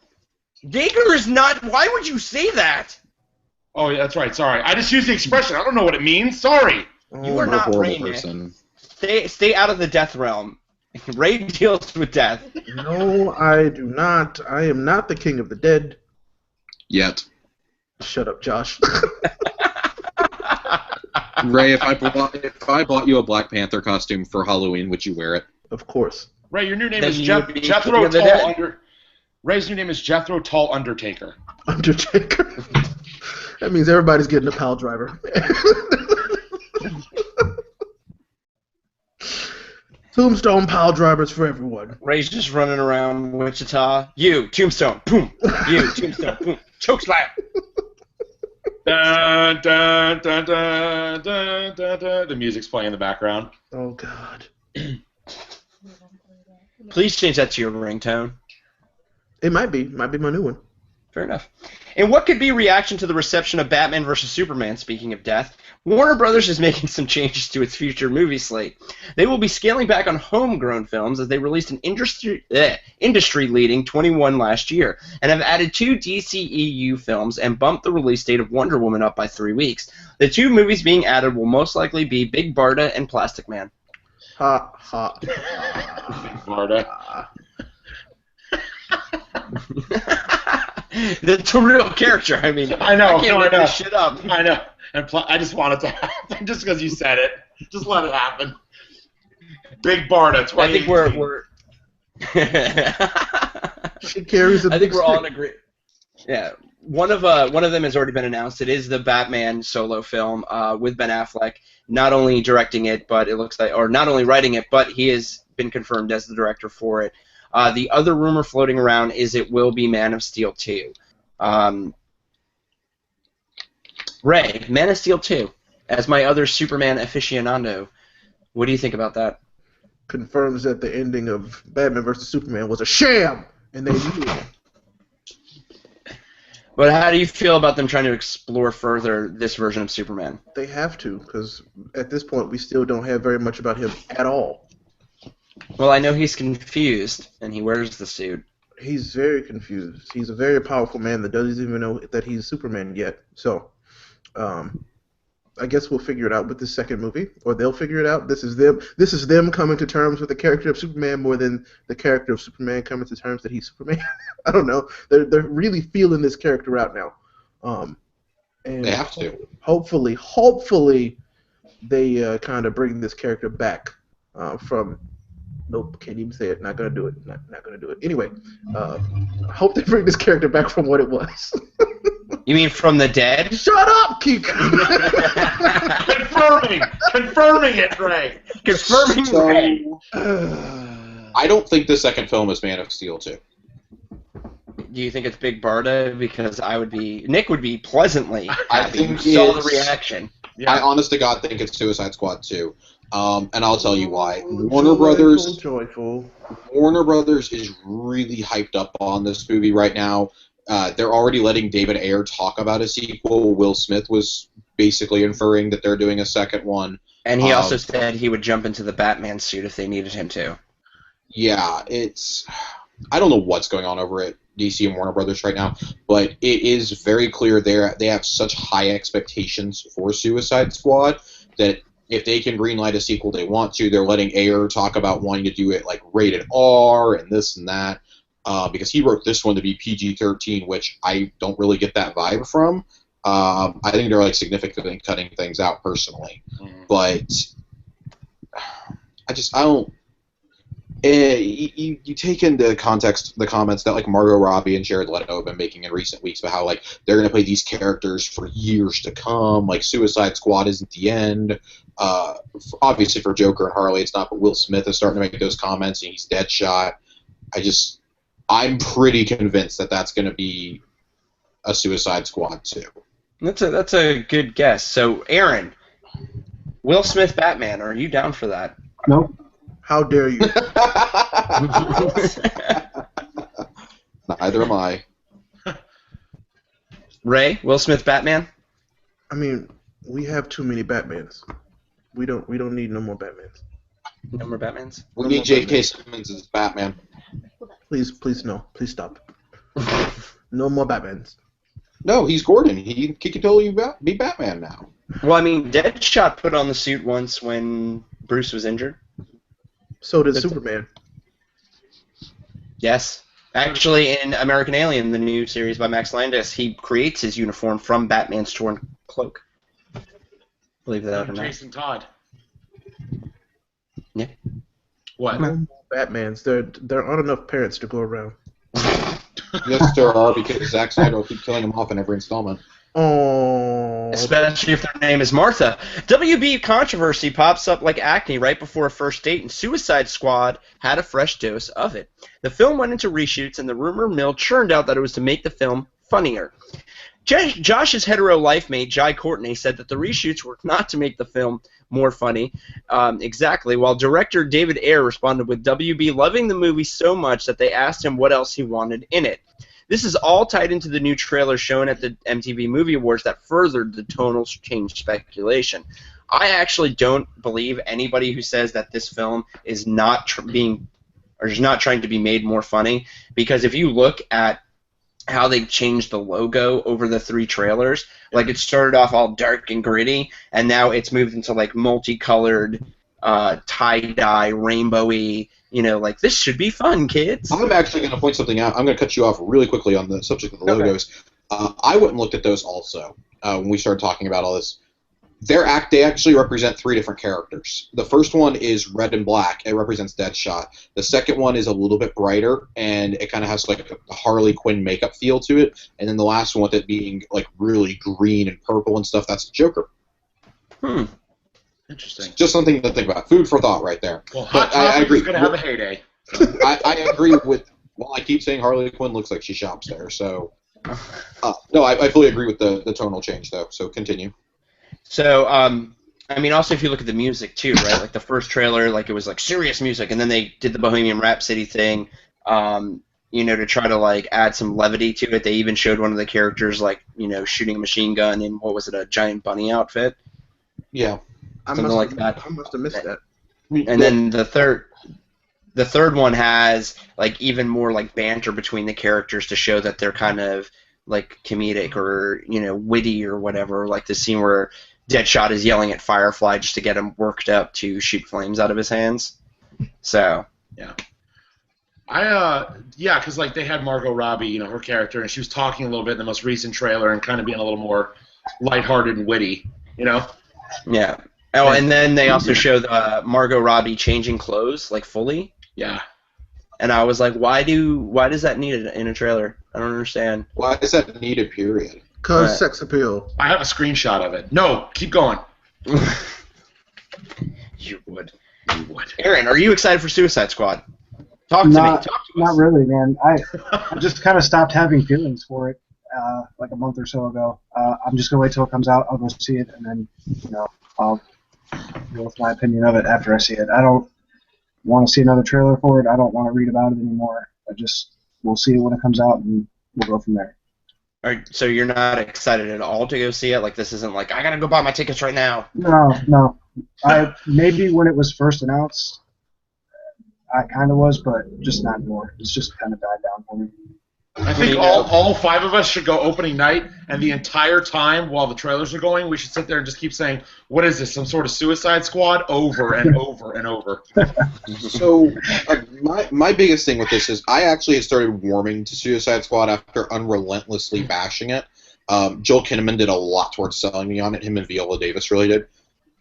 Yeager is not, why would you say that? Oh, yeah, that's right, sorry. I just used the expression. I don't know what it means. Sorry. You are not Ray, person. Stay out of the death realm. Ray deals with death. No, I do not. I am not the king of the dead. Yet. Shut up, Josh. Ray, if I bought you a Black Panther costume for Halloween, would you wear it? Of course. Ray, your new name is Jethro Tall Ray's new name is Jethro Tall Undertaker. Undertaker? That means everybody's getting a pile driver. Tombstone pile drivers for everyone. Ray's just running around Wichita. You, Tombstone, boom. You, Tombstone, boom. Choke slam. Dun, dun, dun, dun, dun, dun, dun. The music's playing in the background. Oh, God. Please change that to your ringtone. It might be. Might be my new one. Fair enough. And what could be reaction to the reception of Batman vs. Superman, speaking of death? Warner Brothers is making some changes to its future movie slate. They will be scaling back on homegrown films as they released an industry-leading 21 last year, and have added 2 DCEU films and bumped the release date of Wonder Woman up by 3 weeks. The 2 movies being added will most likely be Big Barda and Plastic Man. Ha, ha. Big Barda. That's a real character. I mean, I know. I can't make this shit up. I know. And I just want it to happen just because you said it. Just let it happen. Big Barda. I think we're. She carries a I big think we're all in stick. agreement. Yeah, one of them has already been announced. It is the Batman solo film with Ben Affleck, not only directing it, but it looks like, or not only writing it, but he has been confirmed as the director for it. The other rumor floating around is it will be Man of Steel 2. Ray, Man of Steel 2, as my other Superman aficionado, what do you think about that? Confirms that the ending of Batman vs. Superman was a sham, and they knew it. But how do you feel about them trying to explore further this version of Superman? They have to, because at this point we still don't have very much about him at all. Well, I know he's confused, and he wears the suit. He's very confused. He's a very powerful man that doesn't even know that he's Superman yet. So, I guess we'll figure it out with the second movie, or they'll figure it out. This is them coming to terms with the character of Superman more than the character of Superman coming to terms that he's Superman. I don't know. They're really feeling this character out now. And They have to. Hopefully, they kind of bring this character back from. Nope, can't even say it. Not gonna do it. Not gonna do it. Anyway, I hope they bring this character back from what it was. You mean from the dead? Shut up, Keek. Confirming it, Ray. Confirming Ray. I don't think the second film is Man of Steel 2. Do you think it's Big Barda? Because Nick would be pleasantly I happy. think You saw the it's- reaction. Yeah. I honest to God think it's Suicide Squad 2. And I'll tell you why. Joyful. Warner Brothers is really hyped up on this movie right now. They're already letting David Ayer talk about a sequel. Will Smith was basically inferring that they're doing a second one. And he also said he would jump into the Batman suit if they needed him to. Yeah, I don't know what's going on over at DC and Warner Brothers right now, but it is very clear they have such high expectations for Suicide Squad that if they can greenlight a sequel they want to, they're letting Ayer talk about wanting to do it like rated R and this and that, because he wrote this one to be PG-13, which I don't really get that vibe from. I think they're like significantly cutting things out personally, but I don't. You take into context the comments that like Margot Robbie and Jared Leto have been making in recent weeks about how like they're going to play these characters for years to come. Like Suicide Squad isn't the end. Obviously for Joker and Harley it's not, but Will Smith is starting to make those comments and he's Deadshot. I'm pretty convinced that that's going to be a Suicide Squad 2. That's a good guess. So Aaron, Will Smith Batman, are you down for that? Nope. How dare you? Neither am I. Ray, Will Smith Batman? I mean, we have too many Batmans. We don't need no more Batmans. No more Batmans? We need J.K. Simmons as Batman. Please no. Please stop. No more Batmans. No, he's Gordon. He can totally be Batman now. Well, I mean, Deadshot put on the suit once when Bruce was injured. So did Superman. Yes. Actually, in American Alien, the new series by Max Landis, he creates his uniform from Batman's torn cloak. Believe that or not. Jason Todd. Yeah. What? No more Batmans. There aren't enough parents to go around. Yes, there are, because Zack Snyder will keep killing him off in every installment. Oh. Especially if their name is Martha. WB controversy pops up like acne right before a first date, and Suicide Squad had a fresh dose of it. The film went into reshoots, and the rumor mill churned out that it was to make the film funnier. Josh's hetero life mate, Jai Courtney, said that the reshoots were not to make the film more funny. Exactly. While director David Ayer responded with WB loving the movie so much that they asked him what else he wanted in it. This is all tied into the new trailer shown at the MTV Movie Awards that furthered the tonal change speculation. I actually don't believe anybody who says that this film is not is not trying to be made more funny, because if you look at how they changed the logo over the 3 trailers, like it started off all dark and gritty, and now it's moved into like multicolored, tie-dye, rainbowy. Like, this should be fun, kids. I'm actually going to point something out. I'm going to cut you off really quickly on the subject of the logos. I went and looked at those also when we started talking about all this. They actually represent 3 different characters. The first one is red and black. It represents Deadshot. The second one is a little bit brighter, and it kind of has like a Harley Quinn makeup feel to it. And then the last one, with it being like really green and purple and stuff, that's Joker. Interesting. Just something to think about. Food for thought right there. Well, Hot I agree. is going to have a heyday. I agree with. Well, I keep saying Harley Quinn looks like she shops there. So, no, I fully agree with the tonal change though. So continue. So, I mean, also if you look at the music too, right? Like the first trailer, like it was like serious music, and then they did the Bohemian Rhapsody thing, to try to like add some levity to it. They even showed one of the characters like shooting a machine gun in, what was it, a giant bunny outfit? Yeah. Something like that. I must have missed that. And then the third one has like even more like banter between the characters to show that they're kind of like comedic or witty or whatever. Like the scene where Deadshot is yelling at Firefly just to get him worked up to shoot flames out of his hands. So yeah. Because like they had Margot Robbie, her character, and she was talking a little bit in the most recent trailer and kind of being a little more lighthearted and witty, Yeah. Oh, and then they also showed Margot Robbie changing clothes, like fully. Yeah. And I was like, why does that need it in a trailer? I don't understand. Why does that need a period? Cause sex appeal. I have a screenshot of it. No, keep going. You would. Aaron, are you excited for Suicide Squad? Talk to me. Not, Talk to not us. really, man. I just kind of stopped having feelings for it like a month or so ago. I'm just gonna wait till it comes out. I'll go see it, and then I'll go with my opinion of it after I see it. I don't want to see another trailer for it. I don't want to read about it anymore. We'll see it when it comes out, and we'll go from there. All right, so you're not excited at all to go see it? Like, this isn't like, I gotta go buy my tickets right now. No. Maybe when it was first announced, I kind of was, but just not anymore. It's just kind of died down for me. I think all five of us should go opening night, and the entire time while the trailers are going, we should sit there and just keep saying, what is this, some sort of Suicide Squad? Over and over and over. So, my biggest thing with this is I actually had started warming to Suicide Squad after unrelentlessly bashing it. Joel Kinnaman did a lot towards selling me on it. Him and Viola Davis really did.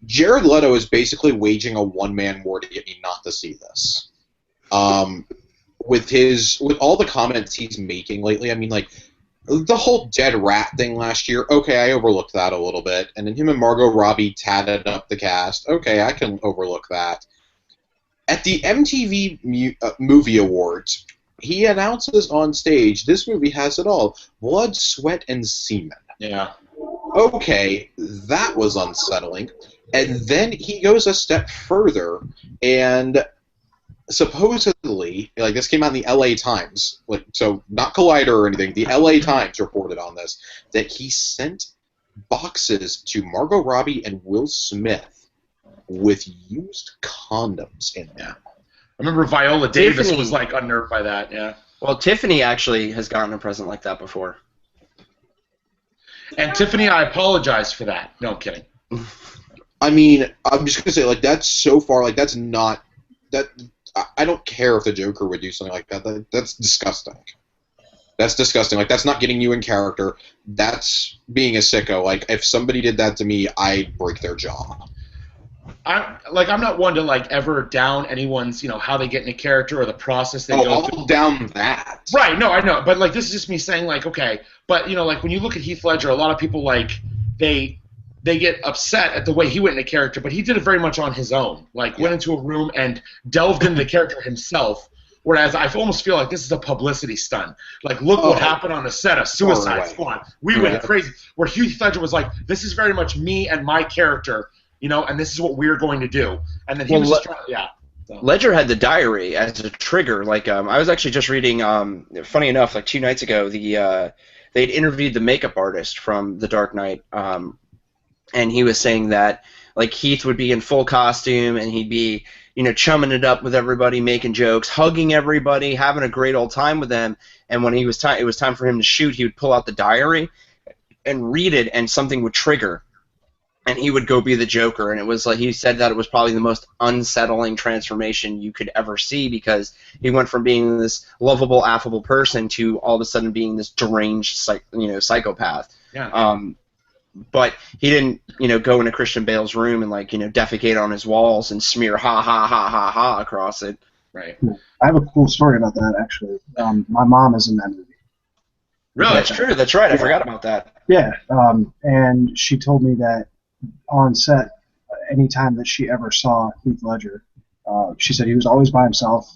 Jared Leto is basically waging a one-man war to get me not to see this. With all the comments he's making lately, I mean, like, the whole dead rat thing last year, okay, I overlooked that a little bit. And then him and Margot Robbie tatted up the cast. Okay, I can overlook that. At the MTV Movie Awards, he announces on stage, this movie has it all. Blood, sweat, and semen. Yeah. Okay, that was unsettling. And then he goes a step further, and supposedly, like, this came out in the LA Times, like, so not Collider or anything, the LA Times reported on this, that he sent boxes to Margot Robbie and Will Smith with used condoms in them. I remember Viola Davis Tiffany was, like, unnerved by that, yeah. Well, Tiffany actually has gotten a present like that before. And Tiffany, I apologize for that. No, I'm kidding. I mean, I'm just going to say, like, that's so far, like, that's not, that, I don't care if the Joker would do something like that. That's disgusting. That's disgusting. Like, that's not getting you in character. That's being a sicko. Like, if somebody did that to me, I'd break their jaw. I'm not one to, like, ever down anyone's, how they get into character or the process they go through. I'll down that. Right, no, I know. But, like, this is just me saying, like, okay. But, like, when you look at Heath Ledger, a lot of people, like, they get upset at the way he went into character, but he did it very much on his own. Like, went into a room and delved into the character himself, whereas I almost feel like this is a publicity stunt. Like, look what happened on the set of Suicide Squad. We went crazy. Where Heath Ledger was like, this is very much me and my character, and this is what we're going to do. And then he was just trying, So. Ledger had the diary as a trigger. Like, I was actually just reading, funny enough, like 2 nights ago, they'd interviewed the makeup artist from The Dark Knight, and he was saying that, like, Heath would be in full costume and he'd be, chumming it up with everybody, making jokes, hugging everybody, having a great old time with them. And when it was time for him to shoot, he would pull out the diary and read it, and something would trigger, and he would go be the Joker. And it was like, he said that it was probably the most unsettling transformation you could ever see, because he went from being this lovable, affable person to all of a sudden being this deranged, psychopath. Yeah. But he didn't, go into Christian Bale's room and, like, defecate on his walls and smear ha ha ha ha ha across it. Right. I have a cool story about that, actually. My mom is in that movie. Really? That's true. That's right. I forgot about that. Yeah, and she told me that on set, anytime that she ever saw Heath Ledger, she said he was always by himself,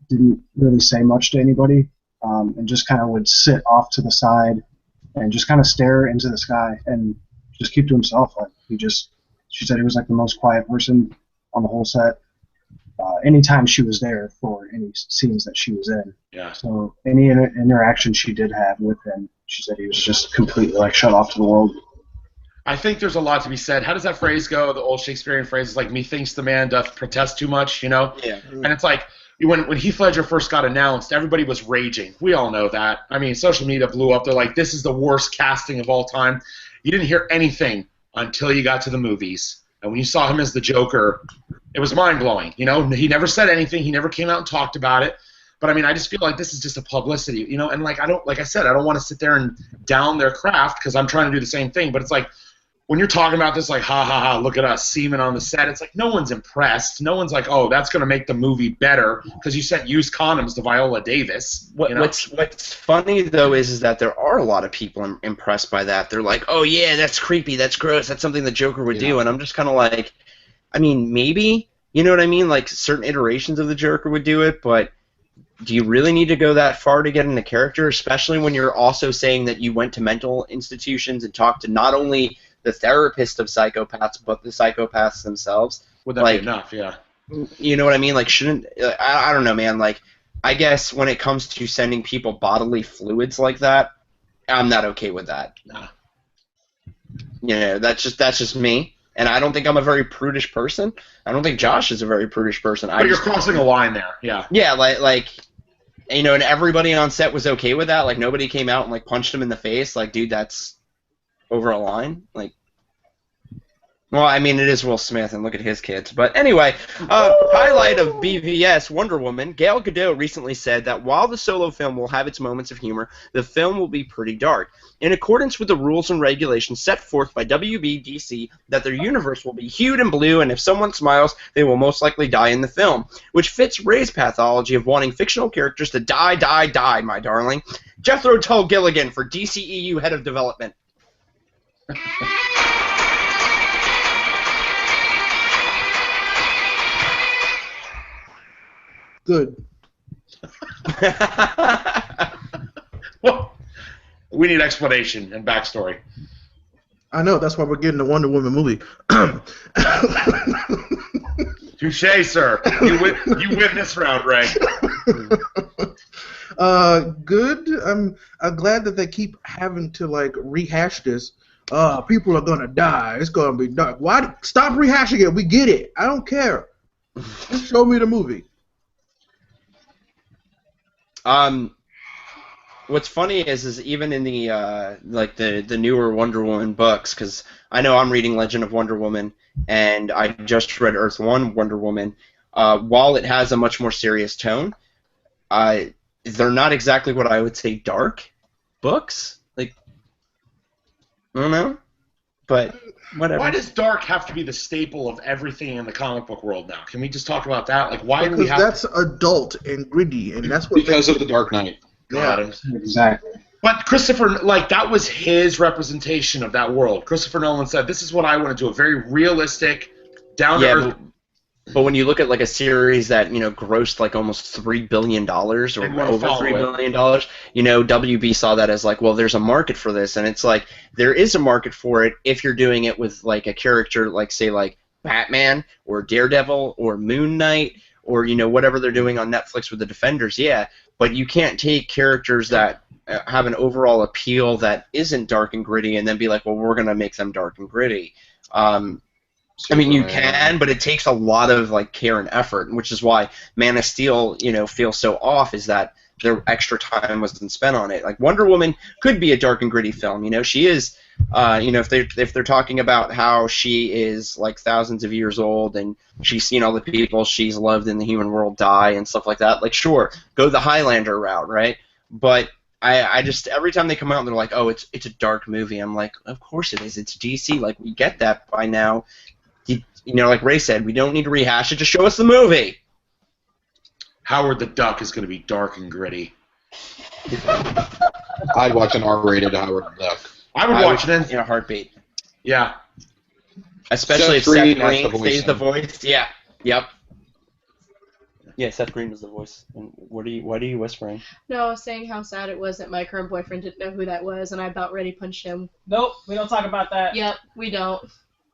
didn't really say much to anybody, and just kind of would sit off to the side and just kind of stare into the sky and just keep to himself. Like, she said he was like the most quiet person on the whole set. Anytime she was there for any scenes that she was in. Yeah. So any interaction she did have with him, she said he was just completely, like, shut off to the world. I think there's a lot to be said. How does that phrase go? The old Shakespearean phrase is like, methinks the man doth protest too much, Yeah. And it's like, when Heath Ledger first got announced, everybody was raging. We all know that. I mean, social media blew up. They're like, this is the worst casting of all time. You didn't hear anything until you got to the movies. And when you saw him as the Joker, it was mind-blowing. He never said anything. He never came out and talked about it. But, I mean, I just feel like this is just a publicity, and, like, like I said, I don't want to sit there and down their craft, because I'm trying to do the same thing. But it's like, when you're talking about this, like, ha, ha, ha, look at us, semen on the set, it's like no one's impressed. No one's like, oh, that's going to make the movie better because you sent used condoms to Viola Davis. What's funny, though, is that there are a lot of people impressed by that. They're like, oh, yeah, that's creepy, that's gross, that's something the Joker would do. And I'm just kind of like, I mean, maybe, you know what I mean? Like certain iterations of the Joker would do it, but do you really need to go that far to get into character, especially when you're also saying that you went to mental institutions and talked to not only the therapist of psychopaths, but the psychopaths themselves? Would that like, be enough? Yeah. You know what I mean? Like, shouldn't I don't know, man. Like, I guess when it comes to sending people bodily fluids like that, I'm not okay with that. Nah. You know, that's just me. And I don't think I'm a very prudish person. I don't think Josh is a very prudish person. But you're crossing a line there, yeah. Yeah, like, you know, and everybody on set was okay with that. Like, nobody came out and, like, punched him in the face. Like, dude, that's over a line. Like, well, I mean, it is Will Smith, and look at his kids. But anyway, highlight of BVS, Wonder Woman. Gal Gadot recently said that while the solo film will have its moments of humor, the film will be pretty dark. In accordance with the rules and regulations set forth by WBDC, that their universe will be hued in blue, and if someone smiles, they will most likely die in the film, which fits Ray's pathology of wanting fictional characters to die, my darling. Jethro Tull Gilligan for DCEU Head of Development. Good. Well, we need explanation and backstory. I know. That's why we're getting the Wonder Woman movie. Touche, sir. You win this round, Ray. Good. I'm glad that they keep having to like rehash this. People are gonna die. It's gonna be dark. Why? Stop rehashing it. We get it. I don't care. Just show me the movie. What's funny is even in the like the newer Wonder Woman books, because I know I'm reading Legend of Wonder Woman, and I just read Earth 1 Wonder Woman. While it has a much more serious tone, they're not exactly what I would say dark books. Like, I don't know, but whatever. Why does dark have to be the staple of everything in the comic book world now? Can we just talk about that? Like, why do we have? Because that's adult and gritty, and that's what. Because of the Dark Knight. Yeah. Exactly. But Christopher, like, that was his representation of that world. Christopher Nolan said, "This is what I want to do—a very realistic, down-to-earth." But when you look at like a series that grossed like almost $3 billion or over $3 billion, WB saw that as like, well, there's a market for this, and it's like there is a market for it if you're doing it with like a character like say like Batman or Daredevil or Moon Knight or whatever they're doing on Netflix with the Defenders, yeah. But you can't take characters that have an overall appeal that isn't dark and gritty and then be like, well, we're gonna make them dark and gritty. I mean, you can, but it takes a lot of like care and effort, which is why Man of Steel, feels so off. Is that their extra time wasn't spent on it? Like Wonder Woman could be a dark and gritty film. She is, if they're talking about how she is like thousands of years old and she's seen all the people she's loved in the human world die and stuff like that. Like, sure, go the Highlander route, right? But I just every time they come out and they're like, oh, it's a dark movie. I'm like, of course it is. It's DC. Like we get that by now. Like Ray said, we don't need to rehash it. Just show us the movie. Howard the Duck is going to be dark and gritty. I'd watch an R-rated Howard the Duck. I would watch it in a heartbeat. Yeah. Especially if Seth Green stays the voice. Yeah. Yep. Yeah, Seth Green was the voice. And what are you whispering? No, I was saying how sad it was that my current boyfriend didn't know who that was, and I about ready punched him. Nope, we don't talk about that. Yep, we don't.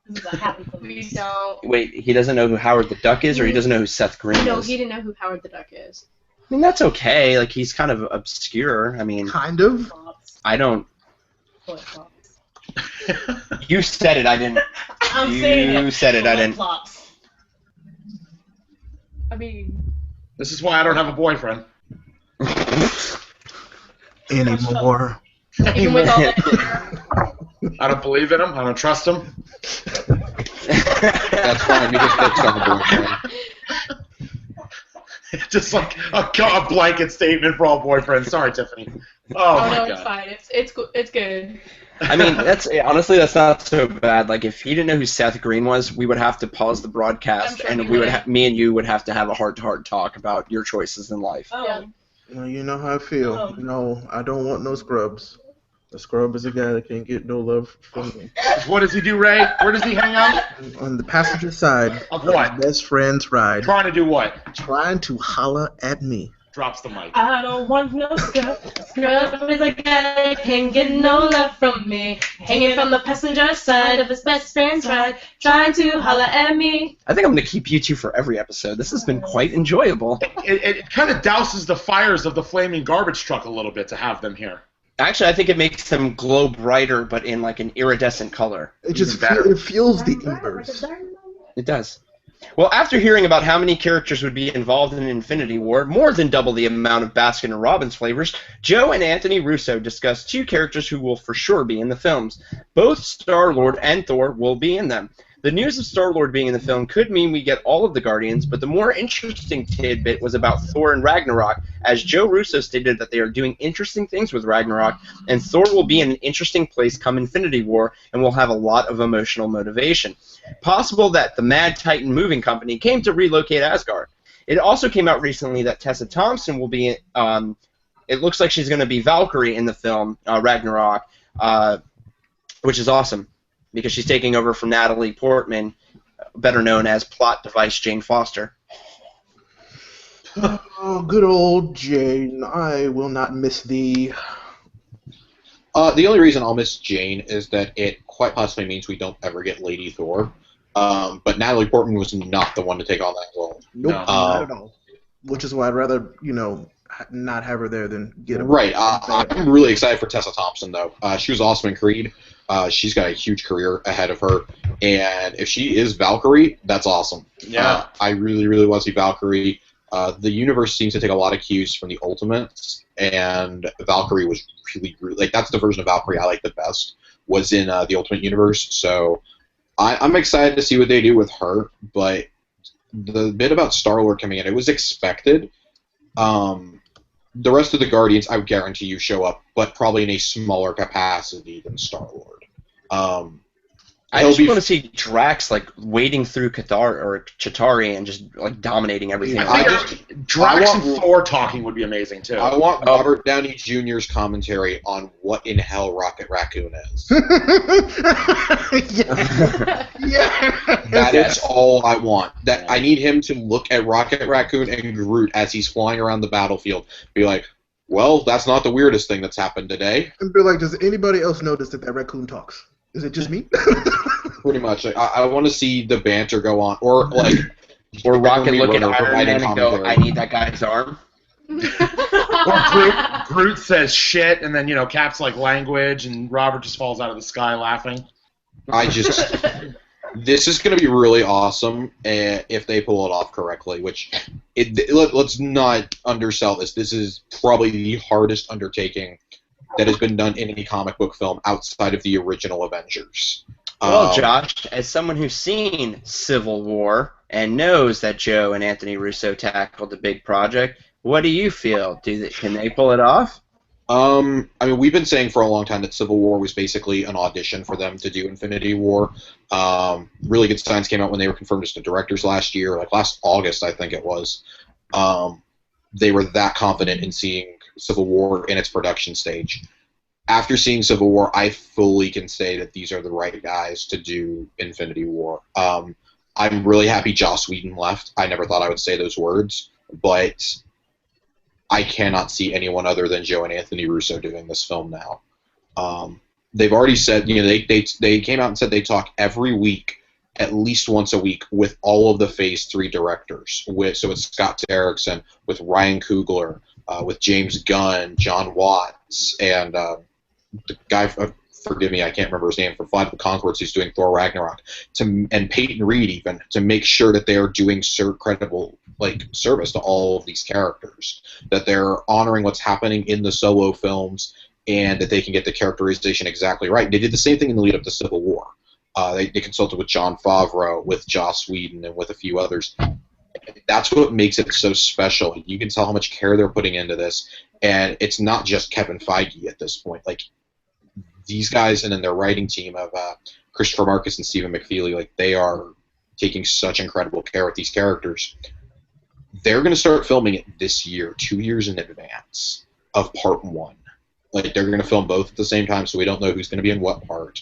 This is a happy We place. don't. Wait, he doesn't know who Howard the Duck is, or he doesn't know who Seth Green No, is? he didn't know who Howard the Duck is. I mean, that's okay. Like, he's kind of obscure. I mean, Kind of. Flops. I don't... Flip-flops. You said it, I didn't. I'm saying it. You said it, I didn't. Flip-flops. I mean, This is why I don't have a boyfriend. Anymore. even with all that. I don't believe in him. I don't trust him. That's fine. You just fixed on the boyfriend. Just like a blanket statement for all boyfriends. Sorry, Tiffany. Oh, Oh my no, God. it's fine. It's good. I mean, honestly, that's not so bad. Like, if he didn't know who Seth Green was, we would have to pause the broadcast, I'm sure and he would. me and you would have to have a heart-to-heart talk about your choices in life. Oh, Yeah. Well, you know how I feel. Oh. No, I don't want no scrubs. A scrub is a guy that can't get no love from me. What does he do, Ray? Where does he hang out? On the passenger side Of what? his best friend's ride, Trying to do what? trying to holler at me. Drops the mic. I don't want no scrub. Scrub is a guy that can't get no love from me. Hanging from the passenger side of his best friend's ride, trying to holler at me. I think I'm going to keep you two for every episode. This has been quite enjoyable. It kind of douses the fires of the flaming garbage truck a little bit to have them here. Actually, I think it makes them glow brighter, but in like an iridescent color. It just Even better. it fuels the embers. It does. Well, after hearing about how many characters would be involved in Infinity War, more than double the amount of Baskin-Robbins flavors, Joe and Anthony Russo discussed two characters who will for sure be in the films. Both Star-Lord and Thor will be in them. The news of Star-Lord being in the film could mean we get all of the Guardians, but the more interesting tidbit was about Thor and Ragnarok, as Joe Russo stated that they are doing interesting things with Ragnarok, and Thor will be in an interesting place come Infinity War and will have a lot of emotional motivation. Possible that the Mad Titan Moving Company came to relocate Asgard. It also came out recently that Tessa Thompson will be, it looks like she's going to be Valkyrie in the film Ragnarok, which is awesome, because she's taking over from Natalie Portman, better known as plot device Jane Foster. Oh, good old Jane. I will not miss thee. The only reason I'll miss Jane is that it quite possibly means we don't ever get Lady Thor. But Natalie Portman was not the one to take on that role. Nope, No. not at all. Which is why I'd rather, not have her there than get her. Right. I'm really excited for Tessa Thompson, though. She was awesome in Creed. She's got a huge career ahead of her. And if she is Valkyrie, that's awesome. Yeah. I really, really want to see Valkyrie. The universe seems to take a lot of cues from the Ultimates, and Valkyrie was really, really, like, that's the version of Valkyrie I like the best, was in the Ultimate Universe. So I'm excited to see what they do with her, but the bit about Star-Lord coming in, it was expected. The rest of the Guardians, I would guarantee you, show up, but probably in a smaller capacity than Star-Lord. I just want to see Drax like wading through Qatar or Chitauri and just like dominating everything. Drax and Thor talking would be amazing too. I want Robert Downey Jr.'s commentary on what in hell Rocket Raccoon is. Yeah. That is all I want. That I need him to look at Rocket Raccoon and Groot as he's flying around the battlefield, be like, well, that's not the weirdest thing that's happened today. And be like, does anybody else notice that raccoon talks? Is it just me? Pretty much. Like, I want to see the banter go on, or like, or Rocket look at Runner Iron Man providing and go, commentary. "I need that guy's arm." Or Groot says shit, and then Cap's like language, and Robert just falls out of the sky laughing. This is going to be really awesome if they pull it off correctly, which, let's not undersell this. This is probably the hardest undertaking that has been done in any comic book film outside of the original Avengers. Well, Josh, as someone who's seen Civil War and knows that Joe and Anthony Russo tackled a big project, what do you feel? Can they pull it off? I mean, we've been saying for a long time that Civil War was basically an audition for them to do Infinity War. Really good signs came out when they were confirmed as the directors last year, like last August, I think it was. They were that confident in seeing Civil War in its production stage. After seeing Civil War, I fully can say that these are the right guys to do Infinity War. I'm really happy Joss Whedon left. I never thought I would say those words, but I cannot see anyone other than Joe and Anthony Russo doing this film now. They've already said, they came out and said they talk every week, at least once a week, with all of the Phase 3 directors. So it's Scott Derrickson, with Ryan Coogler, with James Gunn, John Watts, and the guy, forgive me, I can't remember his name, from Flight of the Conchords, who's doing Thor Ragnarok, and Peyton Reed even, to make sure that they are doing credible service to all of these characters, that they're honoring what's happening in the solo films, and that they can get the characterization exactly right. They did the same thing in the lead up to Civil War. They consulted with Jon Favreau, with Joss Whedon, and with a few others. That's what makes it so special. You can tell how much care they're putting into this, and it's not just Kevin Feige at this point. These guys and then their writing team of Christopher Marcus and Stephen McFeely, they are taking such incredible care with these characters. They're going to start filming it this year, 2 years in advance of Part 1. Like, they're going to film both at the same time, so we don't know who's going to be in what part.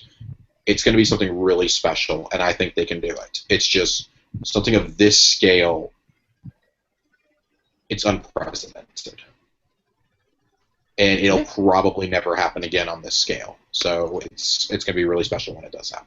It's going to be something really special, and I think they can do it. It's just something of this scale. It's unprecedented. And it'll probably never happen again on this scale. So it's going to be really special when it does happen.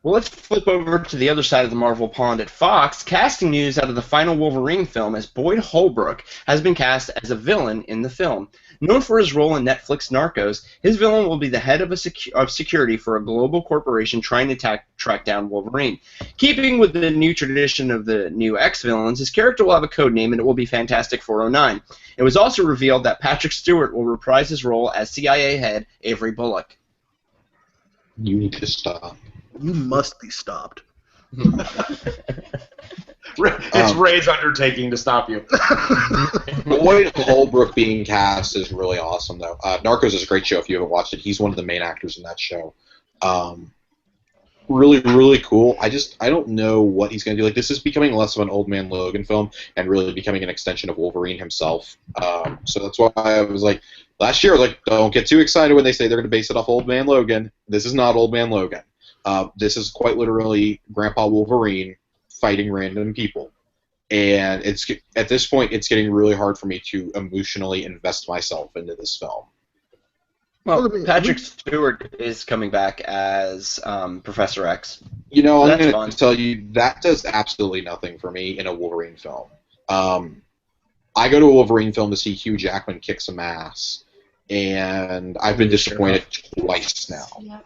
Well, let's flip over to the other side of the Marvel pond at Fox. Casting news out of the final Wolverine film, as Boyd Holbrook has been cast as a villain in the film. Known for his role in Netflix Narcos, his villain will be the head of security for a global corporation trying to track down Wolverine. Keeping with the new tradition of the new X-villains, his character will have a code name, and it will be Fantastic 409. It was also revealed that Patrick Stewart will reprise his role as CIA head Avery Bullock. You need to stop. You must be stopped. It's Ray's undertaking to stop you. Boyd Holbrook being cast is really awesome, though. Narcos is a great show if you haven't watched it. He's one of the main actors in that show. Really, really cool. I don't know what he's going to do. Like, this is becoming less of an Old Man Logan film and really becoming an extension of Wolverine himself. So that's why I was like, last year, like, don't get too excited when they say they're going to base it off Old Man Logan. This is not Old Man Logan. This is quite literally Grandpa Wolverine fighting random people. And it's at this point, it's getting really hard for me to emotionally invest myself into this film. Well, Patrick Stewart is coming back as Professor X. You know, So I'm that's going fun. to tell you, that does absolutely nothing for me in a Wolverine film. I go to a Wolverine film to see Hugh Jackman kick some ass, and I've been disappointed twice now. Yep.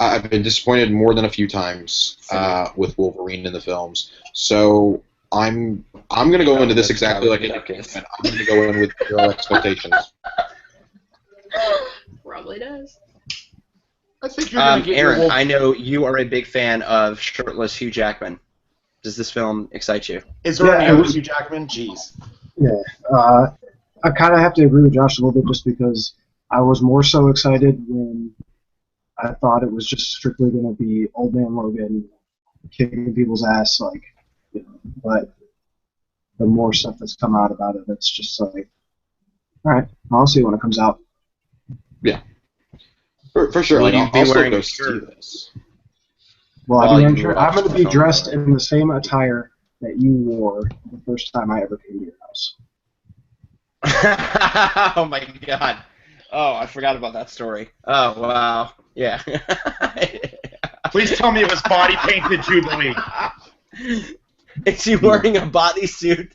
I've been disappointed more than a few times with Wolverine in the films. So I'm going to go into this exactly like I did, and I'm going to go in with zero expectations. Probably does. I think you're going to get your Aaron, I know you are a big fan of shirtless Hugh Jackman. Does this film excite you? Is there Yeah, any it other was- Hugh Jackman? Jeez. Yeah, I kind of have to agree with Josh a little bit just because I was more so excited when I thought it was just strictly going to be Old Man Logan kicking people's ass, like, you know, but the more stuff that's come out about it, it's just like, all right, I'll see when it comes out. For sure. Will Like, you I'll be still wearing go a see shirt? this. Well, Well, I'm you going watched to the be film dressed already. in the same attire that you wore the first time I ever came to your house. Oh my god. Oh, I forgot about that story. Oh, wow. Yeah. Please tell me it was body painted Jubilee. Is he wearing a bodysuit?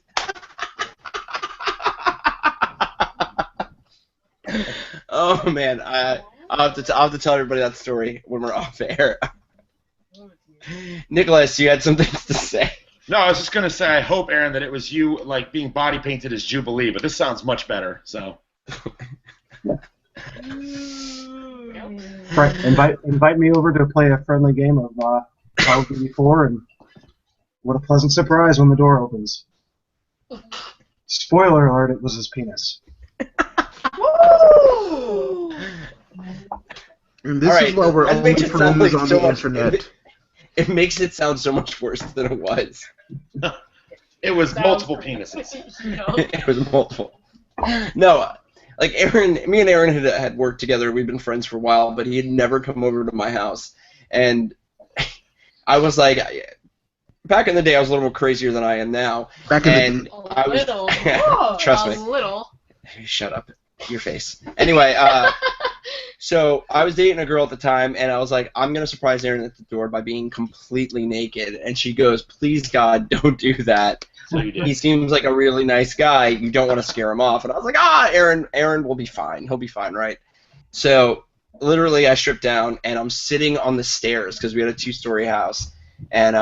Oh man, I'll have to tell everybody that story when we're off air. Nicholas, you had some things to say. No, I was just gonna say I hope, Aaron, that it was you like being body painted as Jubilee, but this sounds much better. So Right, invite me over to play a friendly game of Call of Duty 4, and what a pleasant surprise when the door opens. Spoiler alert, it was his penis. And this All right, is why we're that only makes it sound friends like on so the much- internet. It makes it sound so much worse than it was. it was multiple penises. It was multiple. No, like me and Aaron had worked together. We've been friends for a while, but he had never come over to my house. And I was like, back in the day, I was a little more crazier than I am now. Back in the And A I was, little. Whoa, trust a me. little. Shut up, your face. Anyway, so I was dating a girl at the time, and I was like, I'm gonna surprise Aaron at the door by being completely naked. And she goes, "Please God, don't do that. So you did. He seems like a really nice guy. You don't want to scare him off." And I was like, Aaron will be fine. He'll be fine, right? So literally, I stripped down, and I'm sitting on the stairs because we had a 2-story house, and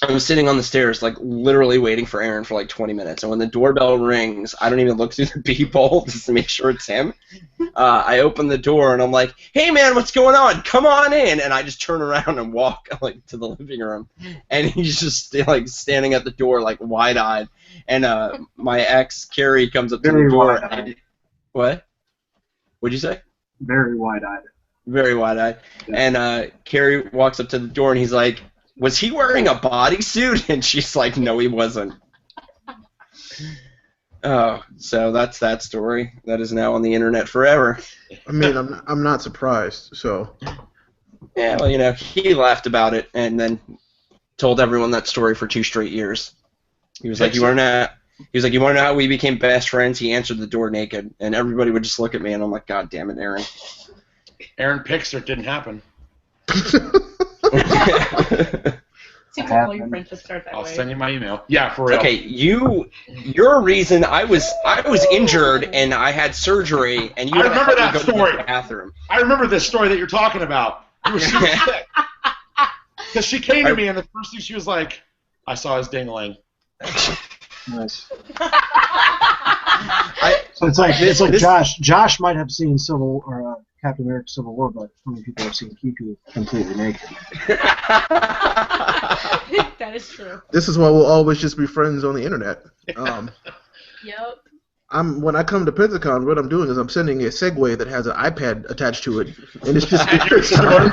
I was sitting on the stairs, like, literally waiting for Aaron for, like, 20 minutes. And when the doorbell rings, I don't even look through the peephole just to make sure it's him. I open the door, and I'm like, "Hey, man, what's going on? Come on in." And I just turn around and walk, like, to the living room. And he's just, like, standing at the door, like, wide-eyed. And my ex, Carrie, comes up to Very the door. wide-eyed. And, what? What'd you say? Very wide-eyed. Very wide-eyed. And Carrie walks up to the door, and he's like, "Was he wearing a bodysuit?" And she's like, "No, he wasn't." Oh, so that's that story. That is now on the internet forever. I mean, I'm not surprised. So Yeah, well, he laughed about it and then told everyone that story for 2 straight years. He was like, "You want to know?" He was like, "You want to know how we became best friends?" He answered the door naked, and everybody would just look at me, and I'm like, "God damn it, Aaron!" Aaron picks or it didn't happen. Typical your friendship start that I'll way. send you my email. Yeah, for real. Okay, your reason I was injured and I had surgery, and you I remember had to that go story. to the bathroom. I remember this story that you're talking about. You were super sick. Because she came to me, and the first thing she was like, I saw his ding-a-ling. Nice. So it's like Josh might have seen Captain America: Civil War, but how many people have seen Kiku completely naked? That is true. this is why we'll always just be friends on the internet. Yep. When I come to Pensacon, what I'm doing is I'm sending a Segway that has an iPad attached to it, and it's just And your shirt on the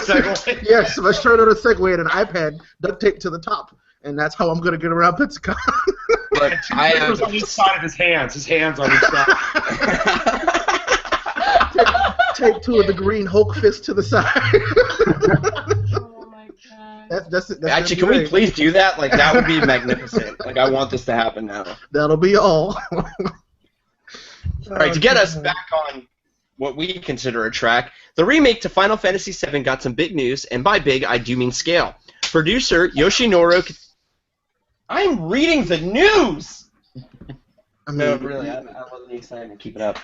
Segway. yes, my shirt on a Segway and an iPad duct taped to the top, and that's how I'm gonna get around Pensacon. Look, I Papers have on each side of his hands on each side. Tape 2 of the green Hulk fist to the side. Oh my god. that's Actually, can we please do that? Like, that would be magnificent. Like, I want this to happen now. That'll be all. All right, to get us back on what we consider a track, the remake to Final Fantasy VII got some big news, and by big, I do mean scale. Producer Yoshinoro... I'm reading the news! I mean, No, really, I wasn't excited to keep it up.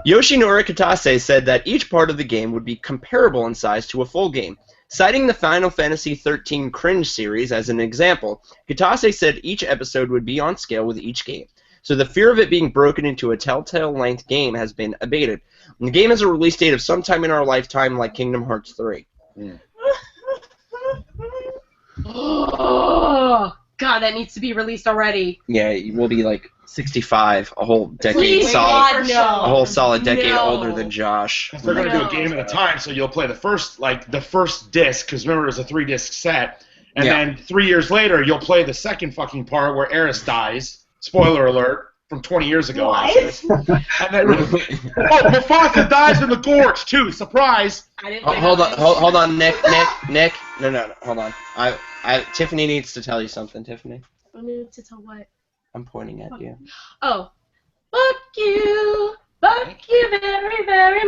Yoshinori Kitase said that each part of the game would be comparable in size to a full game. Citing the Final Fantasy XIII Cringe series as an example, Kitase said each episode would be on scale with each game. So the fear of it being broken into a Telltale-length game has been abated. And the game has a release date of sometime in our lifetime like Kingdom Hearts 3. Oh, God, that needs to be released already. Yeah, it will be like 65, a whole decade Please, solid. God, no. A whole solid decade No. older than Josh. They're going to do No. a game at a time, so you'll play the first disc, because remember it was a 3-disc set, and Yeah. then 3 years later you'll play the second fucking part where Eris dies. Spoiler alert, from 20 years ago. What? Actually. And then, Mufasa dies in the gorge too. Surprise! I didn't Hold on, Nick, no, hold on. Tiffany needs to tell you something, Tiffany. I need to tell what? I'm pointing at you. Oh. Fuck you very, very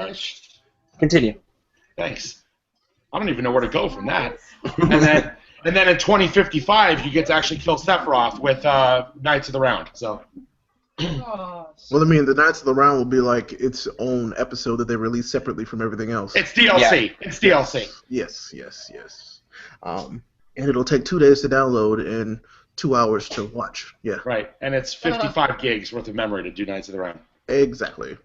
much. Continue. Thanks. I don't even know where to go from that. And then in 2055 you get to actually kill Sephiroth with Knights of the Round. So. Oh, well, I mean, the Knights of the Round will be like its own episode that they release separately from everything else. It's DLC. Yeah. It's DLC. Yes. And it'll take 2 days to download and 2 hours to watch. Yeah, Right. And it's 55 gigs worth of memory to do Knights of the Round. exactly.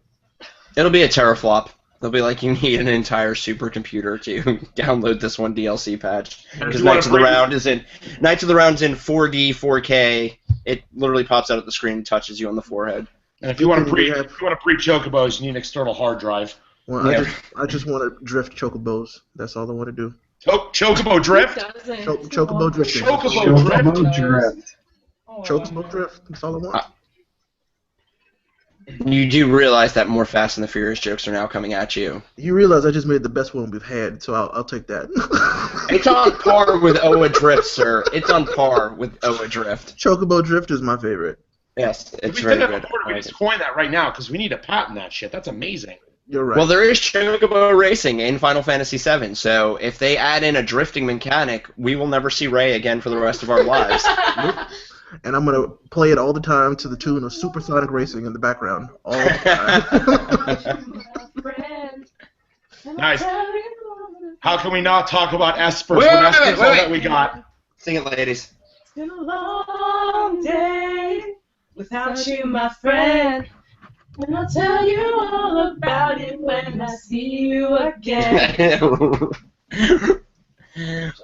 It'll be a teraflop. They'll be like, you need an entire supercomputer to download this one DLC patch. Because Knights of the Round is in 4D, 4K. It literally pops out at the screen and touches you on the forehead. And if you want to pre-chocobos, you need an external hard drive. Well, I just want to drift chocobos. That's all I want to do. Chocobo drift? Doesn't. Chocobo drifting. Chocobo Drift. oh. Chocobo drift. That's all I want. You do realize that more Fast and the Furious jokes are now coming at you. You realize I just made the best one we've had, so I'll take that. It's on par with Oa Drift, sir. It's on par with Oa Drift. Chocobo drift is my favorite. Yes, it's we very did good. we just coin that right now because we need to patent that shit. That's amazing. You're right. Well, there is Chocobo Racing in Final Fantasy VII, so if they add in a drifting mechanic, we will never see Rey again for the rest of our lives. And I'm gonna play it all the time to the tune of Supersonic Racing in the background. All the time. Nice. How can we not talk about Espers Wait, when wait, Espers wait, is all wait. that we got? Sing it, ladies. It's been a long day without you, my friend. And I'll tell you all about it when I see you again.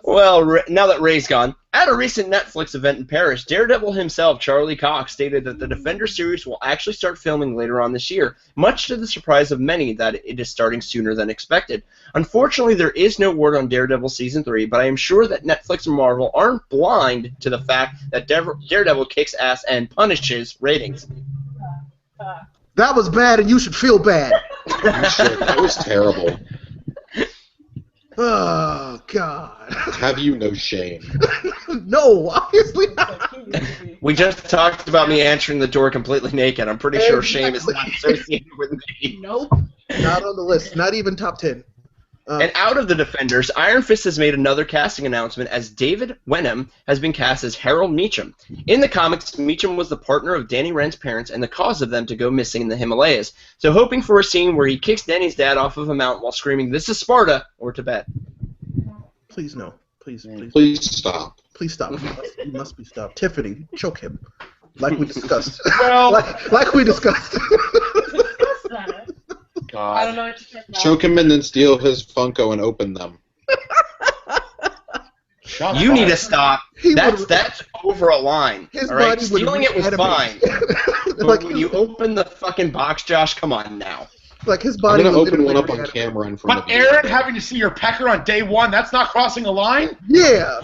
Well, now that Ray's gone, At a recent Netflix event in Paris, Daredevil himself, Charlie Cox, stated that the Defender series will actually start filming later on this year, much to the surprise of many that it is starting sooner than expected. Unfortunately, there is no word on Daredevil Season 3, but I am sure that Netflix and Marvel aren't blind to the fact that Daredevil kicks ass and punishes ratings. That was bad, and you should feel bad. That was terrible. Oh, God. Have you no shame? No, obviously not. We just talked about me answering the door completely naked. I'm pretty sure shame is not associated with me. Nope. Not on the list. Not even top 10. And out of the Defenders, Iron Fist has made another casting announcement as David Wenham has been cast as Harold Meacham. In the comics, Meacham was the partner of Danny Rand's parents and the cause of them to go missing in the Himalayas. So hoping for a scene where he kicks Danny's dad off of a mountain while screaming, "This is Sparta," or Tibet. Please, no. Please. Please stop. Please stop. You must be stopped. Tiffany, choke him. Like we discussed. Well, like we discussed. God. I don't know what you're talking about. Choke him and then steal his Funko and open them. Shut You up. need to stop. That's over a line. His All right, body would stealing it was reanimate. fine. But Like, when you open the fucking box, Josh, come on now. like his I'm body gonna would open one up literally on reanimate. camera in front But of you. Aaron, having to see your pecker on day one, that's not crossing a line? Yeah.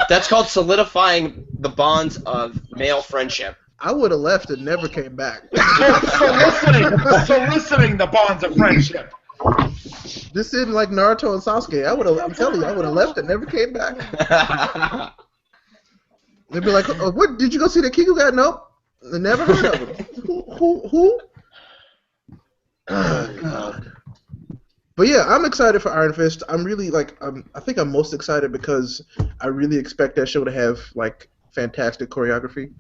That's called solidifying the bonds of male friendship. I would have left and never came back. Soliciting the bonds of friendship. This isn't like Naruto and Sasuke. I'm telling you, I would have left and never came back. They'd be like, oh, "What? Did you go see the Kiku guy?" Nope. I never heard of him. Who? Oh, God. But yeah, I'm excited for Iron Fist. I'm really I think I'm most excited because I really expect that show to have like fantastic choreography,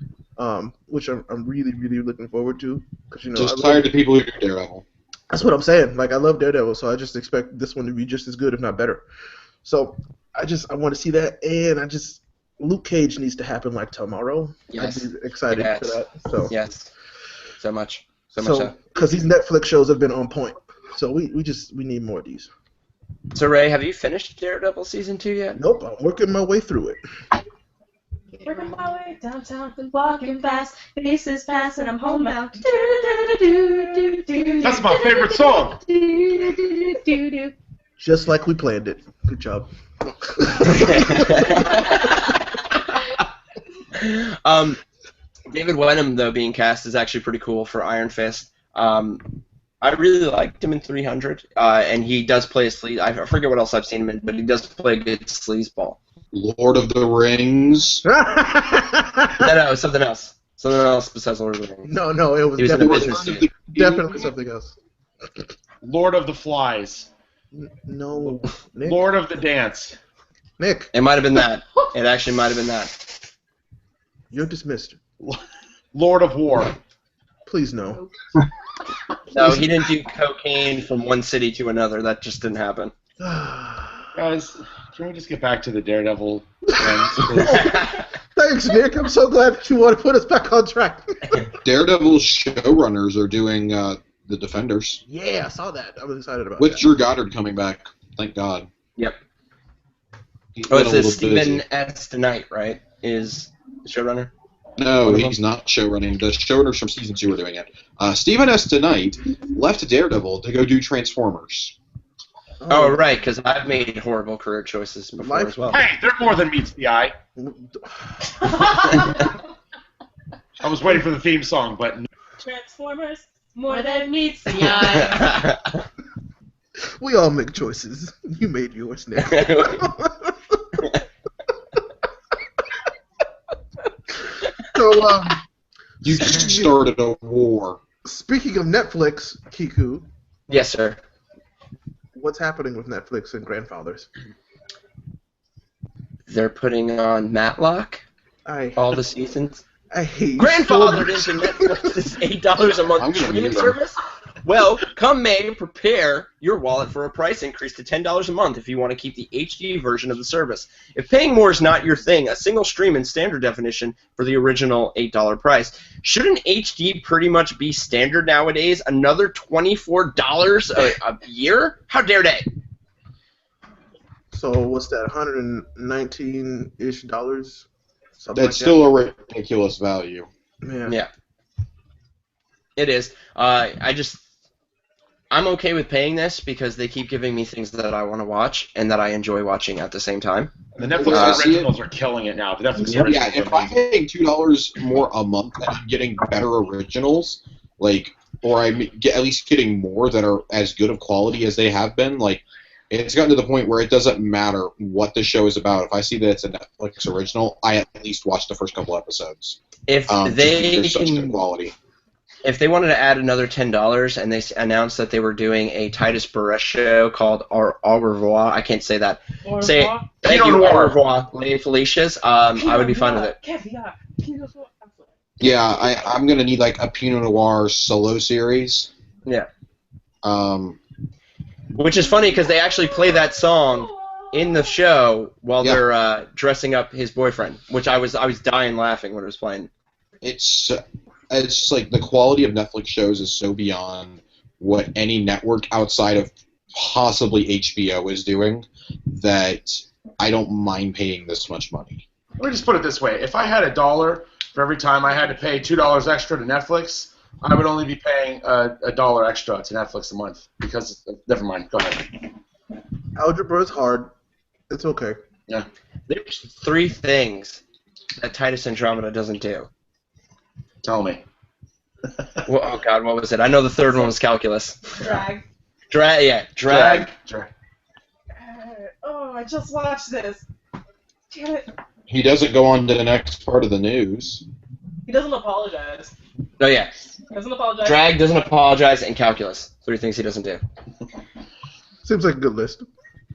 which I'm really looking forward to. Cause Just tired of people who do Daredevil. that's what I'm saying. Like I love Daredevil, so I just expect this one to be just as good, if not better. So I want to see that, and Luke Cage needs to happen like tomorrow. Yes. I'd be excited Yes. for that. So Yes. So much so. because these Netflix shows have been on point. So we need more of these. So, Ray, have you finished Daredevil Season 2 yet? Nope, I'm working my way through it. Working my way downtown and walking fast, faces pass and I'm homebound. That's my favorite song. Just like we planned it. Good job. David Wenham, though, being cast is actually pretty cool for Iron Fist. I really liked him in 300, and he does play a sleaze. I forget what else I've seen him in, but he does play a good sleazeball. Lord of the Rings. No, something else. Something else besides Lord of the Rings. No, it was He was in a definitely, business suit. definitely something else. Lord of the Flies. No, Nick. Lord of the Dance. Nick, It might have been that. It actually might have been that. you're dismissed. Lord of War. Please no. No, he didn't do cocaine from one city to another. That just didn't happen. Guys, can we just get back to the Daredevil friends? Thanks, Nick. I'm so glad that you want to put us back on track. Daredevil's showrunners are doing the Defenders. Yeah, I saw that. I was excited about With that. Drew Goddard coming back. Thank God. Yep. He's Oh, been it's a little Stephen busy. S. Tonight, right? Is the showrunner? No, One of he's not showrunning. The showrunners from Season 2 are doing it. Stephen S. Tonight left Daredevil to go do Transformers. Oh, right, because I've made horrible career choices before Life- as well. Hey, they're more than meets the eye. I was waiting for the theme song, but Transformers, more than meets the eye. We all make choices. You made yours, Nick. So, You just started a war. speaking of Netflix, Kiku, Yes, sir. what's happening with Netflix and Grandfathers? They're putting on Matlock, all the seasons. I hate you Grandfathered so into much. Netflix's $8 a month I'm gonna streaming mute them. service? Well, come May, prepare your wallet for a price increase to $10 a month if you want to keep the HD version of the service. If paying more is not your thing, a single stream in standard definition for the original $8 price. Shouldn't HD pretty much be standard nowadays? Another $24 a year? How dare they? So what's that? $119-ish, something That's like still a ridiculous value. that. Yeah, it is. I'm okay with paying this because they keep giving me things that I want to watch and that I enjoy watching at the same time. The Netflix originals are killing it now. The Netflix originals Yeah, are if I'm amazing. paying $2 more a month and I'm getting better originals, or I'm at least getting more that are as good of quality as they have been, it's gotten to the point where it doesn't matter what the show is about. If I see that it's a Netflix original, I at least watch the first couple episodes. If Just they because there's such good quality. If they wanted to add another $10 and they announced that they were doing a Titus Burress show called Au revoir, I can't say that. Say it. Thank you, Au revoir, Les Felicias. I would be fine with it. Yeah, I'm gonna need a Pinot Noir solo series. Yeah. Which is funny because they actually play that song in the show while they're dressing up his boyfriend, which I was dying laughing when it was playing. It's the quality of Netflix shows is so beyond what any network outside of possibly HBO is doing that I don't mind paying this much money. Let me just put it this way. If I had $1 for every time I had to pay $2 extra to Netflix, I would only be paying $1 extra to Netflix a month because, never mind, go ahead. Algebra is hard. It's okay. Yeah. There's 3 things that Titus Andromeda doesn't do. Tell me. Well, oh God, what was it? I know the third one was calculus. Drag. Drag. Oh, I just watched this. Damn it. He doesn't go on to the next part of the news. He doesn't apologize. Oh yeah. Doesn't apologize. Drag, doesn't apologize, and calculus. 3 things he doesn't do. Seems like a good list.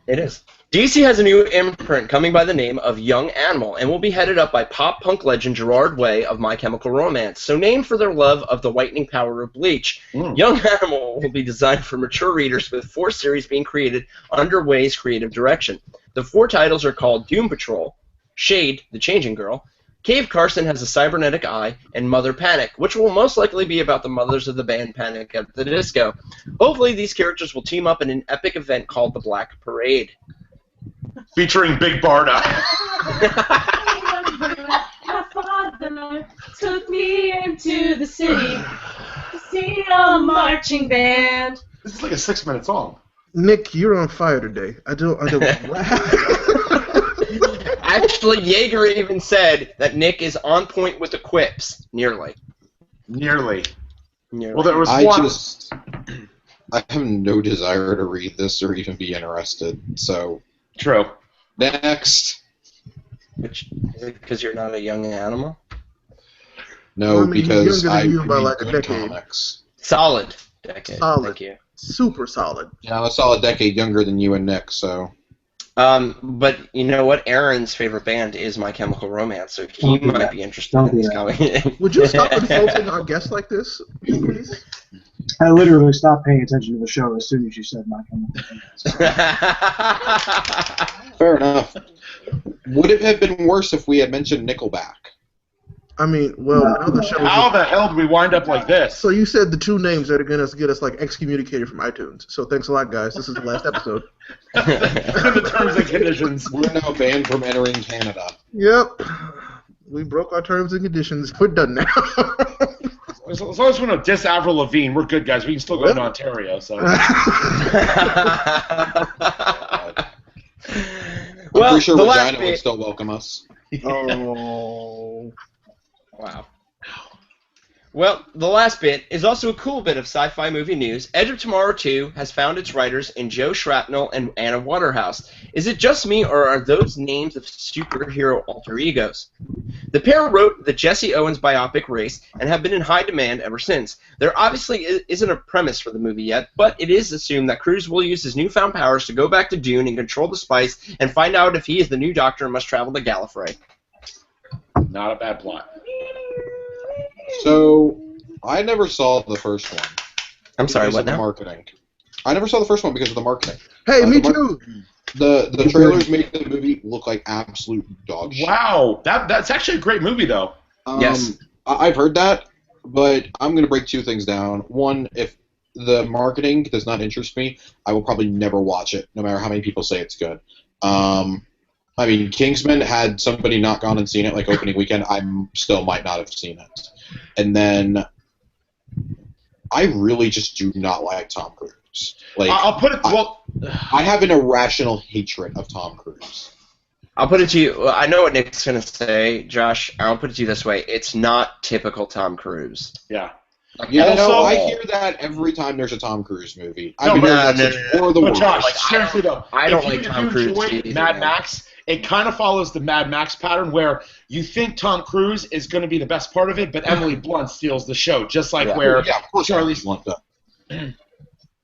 It is. DC has a new imprint coming by the name of Young Animal and will be headed up by pop-punk legend Gerard Way of My Chemical Romance. So named for their love of the whitening power of bleach, Young Animal will be designed for mature readers with 4 series being created under Way's creative direction. The 4 titles are called Doom Patrol, Shade, the Changing Girl, Cave Carson Has a Cybernetic Eye, and Mother Panic, which will most likely be about the mothers of the band Panic at the Disco. Hopefully these characters will team up in an epic event called the Black Parade. Featuring Big Barda. My father took me into the city to see a marching band. This is like a 6-minute song. Nick, you're on fire today. I don't. Actually, Yeager even said that Nick is on point with the quips. Nearly. Well, there was I one. have no desire to read this or even be interested. So. True. Next. Which is it because you're not a young animal? No, Well, I mean, he's because younger I than you by read like a good decade. comics. Solid decade. Solid. Thank you. Super solid. Yeah, I'm a solid decade younger than you and Nick, so. But you know what? Aaron's favorite band is My Chemical Romance, so he might be interested in this comic. Would you stop insulting our guests like this, please? I literally stopped paying attention to the show as soon as you said My Chemical Romance. Fair enough. Would it have been worse if we had mentioned Nickelback? I mean, well, now the show. How the hell did we wind up like this? So you said the 2 names that are going to get us excommunicated from iTunes. So thanks a lot, guys. This is the last episode. The terms and conditions. We're now banned from entering Canada. Yep. We broke our terms and conditions. We're done now. As long as we don't diss Avril Lavigne, we're good, guys. We can still go into Ontario. So. I'm Well, pretty sure the last Regina would bit- still welcome us. Oh. Wow. Well, the last bit is also a cool bit of sci-fi movie news. Edge of Tomorrow 2 has found its writers in Joe Shrapnel and Anna Waterhouse. Is it just me, or are those names of superhero alter egos? The pair wrote the Jesse Owens biopic Race and have been in high demand ever since. There obviously isn't a premise for the movie yet, but it is assumed that Cruise will use his newfound powers to go back to Dune and control the spice and find out if he is the new Doctor and must travel to Gallifrey. Not a bad plot. So, I never saw the first one. I'm sorry, because what of the now? marketing. I never saw the first one because of the marketing. Hey, me the too. The trailers make the movie look like absolute dog shit. Wow, that's actually a great movie, though. Yes. I've heard that, but I'm going to break 2 things down. One, if the marketing does not interest me, I will probably never watch it, no matter how many people say it's good. I mean, Kingsman, had somebody not gone and seen it like opening weekend, I still might not have seen it. And then I really just do not like Tom Cruise. Like, I'll put it. Well, I have an irrational hatred of Tom Cruise. I'll put it to you. I know what Nick's going to say, Josh. I'll put it to you this way. It's not typical Tom Cruise. yeah. You know, Also- I hear that every time there's a Tom Cruise movie. No, I mean, but- it's more the But worst. Josh, Like, seriously though, I don't if like you- Tom if you Cruise enjoy either, Mad man. Max, it kind of follows the Mad Max pattern where you think Tom Cruise is going to be the best part of it, but Emily Blunt steals the show, just like where yeah, of course, Charlie's. want that.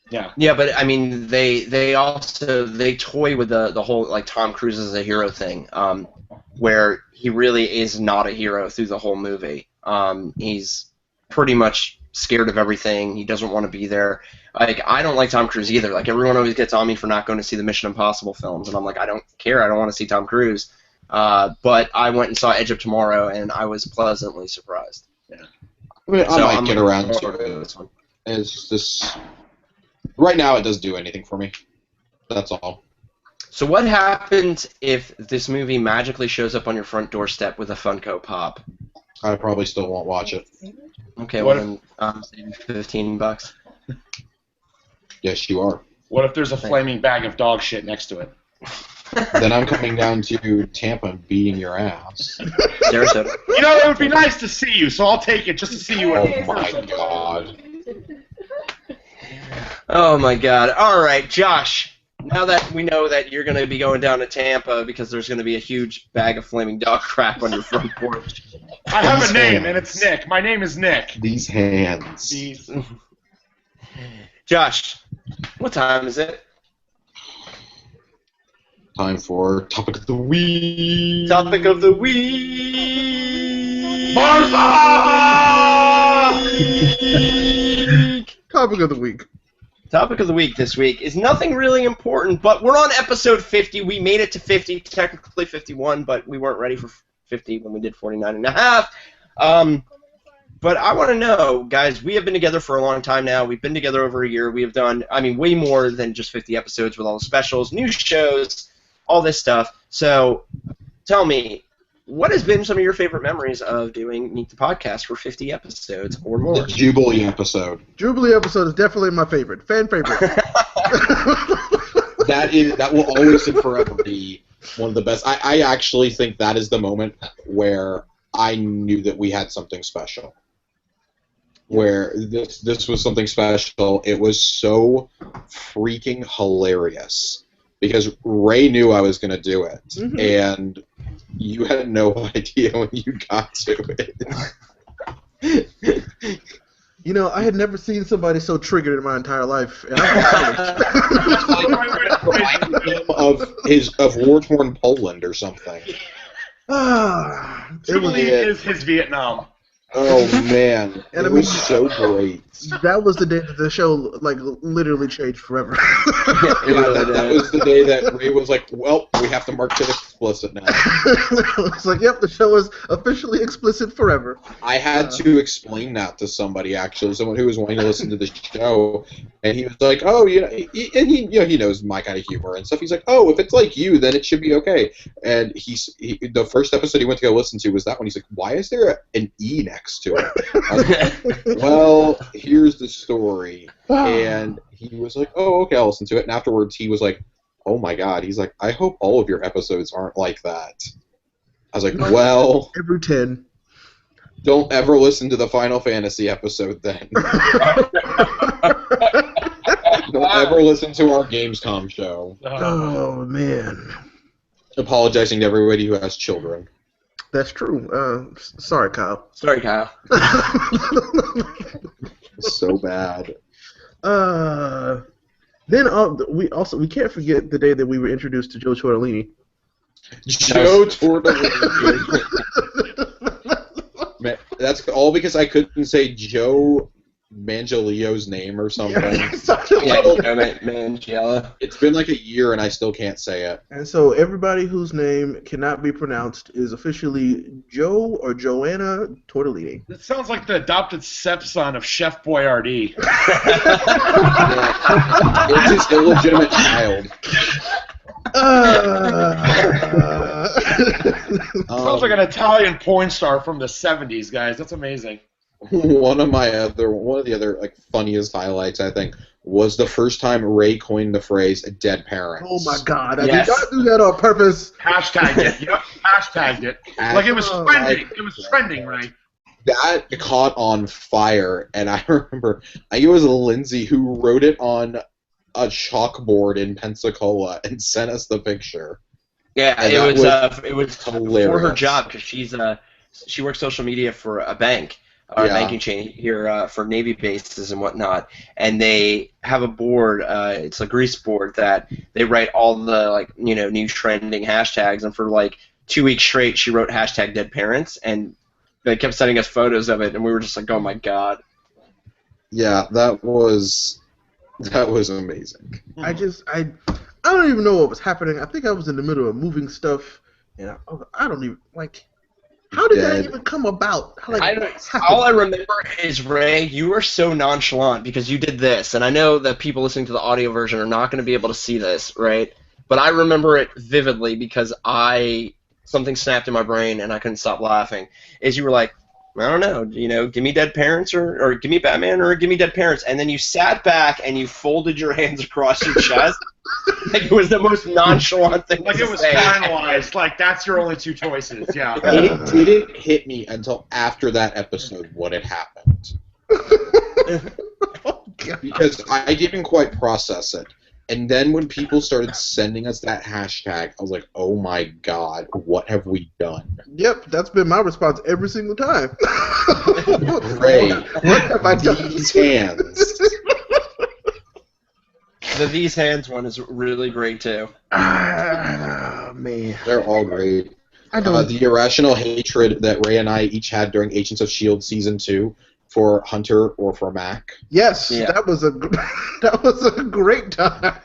Yeah. Yeah, but I mean, they also toy with the whole like Tom Cruise as a hero thing, where he really is not a hero through the whole movie. He's pretty much scared of everything. He doesn't want to be there. Like, I don't like Tom Cruise either. Like, everyone always gets on me for not going to see the Mission Impossible films, and I'm like, I don't care. I don't want to see Tom Cruise. But I went and saw Edge of Tomorrow, and I was pleasantly surprised. I mean, I So might I'm get looking around forward to to it. this one. It's just right now it doesn't do anything for me. That's all. So what happens if this movie magically shows up on your front doorstep with a Funko Pop? I probably still won't watch it. Okay, What well then I'm saving $15. Yes, you are. What if there's a flaming bag of dog shit next to it? Then I'm coming down to Tampa and beating your ass. Sarasota. You know, it would be nice to see you, so I'll take it just to see you. Oh in my person. god. Oh my God! All right, Josh. Now that we know that you're going to be going down to Tampa because there's going to be a huge bag of flaming dog crap on your front porch. I have a name, and it's Nick. My name is Nick. These hands. These- Josh, what time is it? Time for topic of the week. Topic of the week. Topic of the week. Topic of the week this week is nothing really important, but we're on episode 50. We made it to 50, technically 51, but we weren't ready for 50 when we did 49 and a half. But I want to know, guys, we have been together for a long time now. We've been together over a year. We have done, I mean, way more than just 50 episodes with all the specials, new shows, all this stuff. So tell me, what has been some of your favorite memories of doing Neek the Podcast for 50 episodes or more? The Jubilee episode. Jubilee episode is definitely my favorite. Fan favorite. That will always and forever be one of the best. I actually think that is the moment where I knew that we had something special. Where this was something special. It was so freaking hilarious because Ray knew I was going to do it, and you had no idea when you got to it. You know, I had never seen somebody so triggered in my entire life. And of war-torn Poland or something. it was, Jubilee is his Vietnam. Oh man, And it I was mean- so great. that was the day that the show like literally changed forever. That was the day that Ray was like, "Well, we have to mark it explicit now." It's like, yep, the show is officially explicit forever. I had to explain that to somebody, actually, someone who was wanting to listen to the show, and he was like, "Oh, you know," he knows my kind of humor and stuff. He's like, "Oh, if it's like you, then it should be okay." And the first episode he went to go listen to was that one. He's like, "Why is there an E next to it?" I was like, well, here's the story, and he was like, "Oh, okay, I'll listen to it." And afterwards, he was like, "Oh my God," he's like, "I hope all of your episodes aren't like that." I was like, "Well, Every 10. don't ever listen to the Final Fantasy episode then. Don't ever listen to our Gamescom show." Oh man, Apologizing to everybody who has children. that's true. Sorry, Kyle. Sorry, Kyle. So bad. Then we can't forget the day that we were introduced to Joe Tortellini. Joe Tortellini. Man, that's all because I couldn't say Joe Manganiello's name or something. Yeah, Mangiella. It's been like a year and I still can't say it. And so everybody whose name cannot be pronounced is officially Joe or Joanna Tortellini. That sounds like the adopted stepson of Chef Boyardee. It's his illegitimate child. Sounds like an Italian porn star from the 70s, guys. That's amazing. One of the other like funniest highlights, I think, was the first time Ray coined the phrase "dead parents." Oh my God! Yes. I did not do that on purpose. Hashtag it. Yep. Hashtagged it. Like it was trending. It was trending, right? That caught on fire, and I remember I think it was Lindsay who wrote it on a chalkboard in Pensacola and sent us the picture. Yeah, And it was hilarious. for her job because she works social media for a bank, or a banking chain here for Navy bases and whatnot, and they have a board. It's a grease board that they write all the new trending hashtags, and for like 2 weeks straight, she wrote hashtag dead parents, and they kept sending us photos of it, and we were just like, oh my God. Yeah, that was amazing. I don't even know what was happening. I think I was in the middle of moving stuff, and I don't even like. How did that even come about? All I remember is, Ray, you were so nonchalant because you did this, and I know that people listening to the audio version are not going to be able to see this, right? But I remember it vividly because something snapped in my brain and I couldn't stop laughing. Is you were like, I don't know, give me dead parents or give me Batman or give me dead parents, and then you sat back and you folded your hands across your chest. Like it was the most nonchalant thing. Like it was say. finalized. Like that's your only two choices. Yeah. It didn't hit me until after that episode what had happened. Because I didn't quite process it. And then when people started sending us that hashtag, I was like, oh my God, what have we done? Yep, that's been my response every single time. Ray, what have I done? these hands. The These Hands one is really great too. Man. They're all great. The irrational hatred that Ray and I each had during Agents of S.H.I.E.L.D. Season 2 for Hunter or for Mac. Yes, Yeah. that was a great time.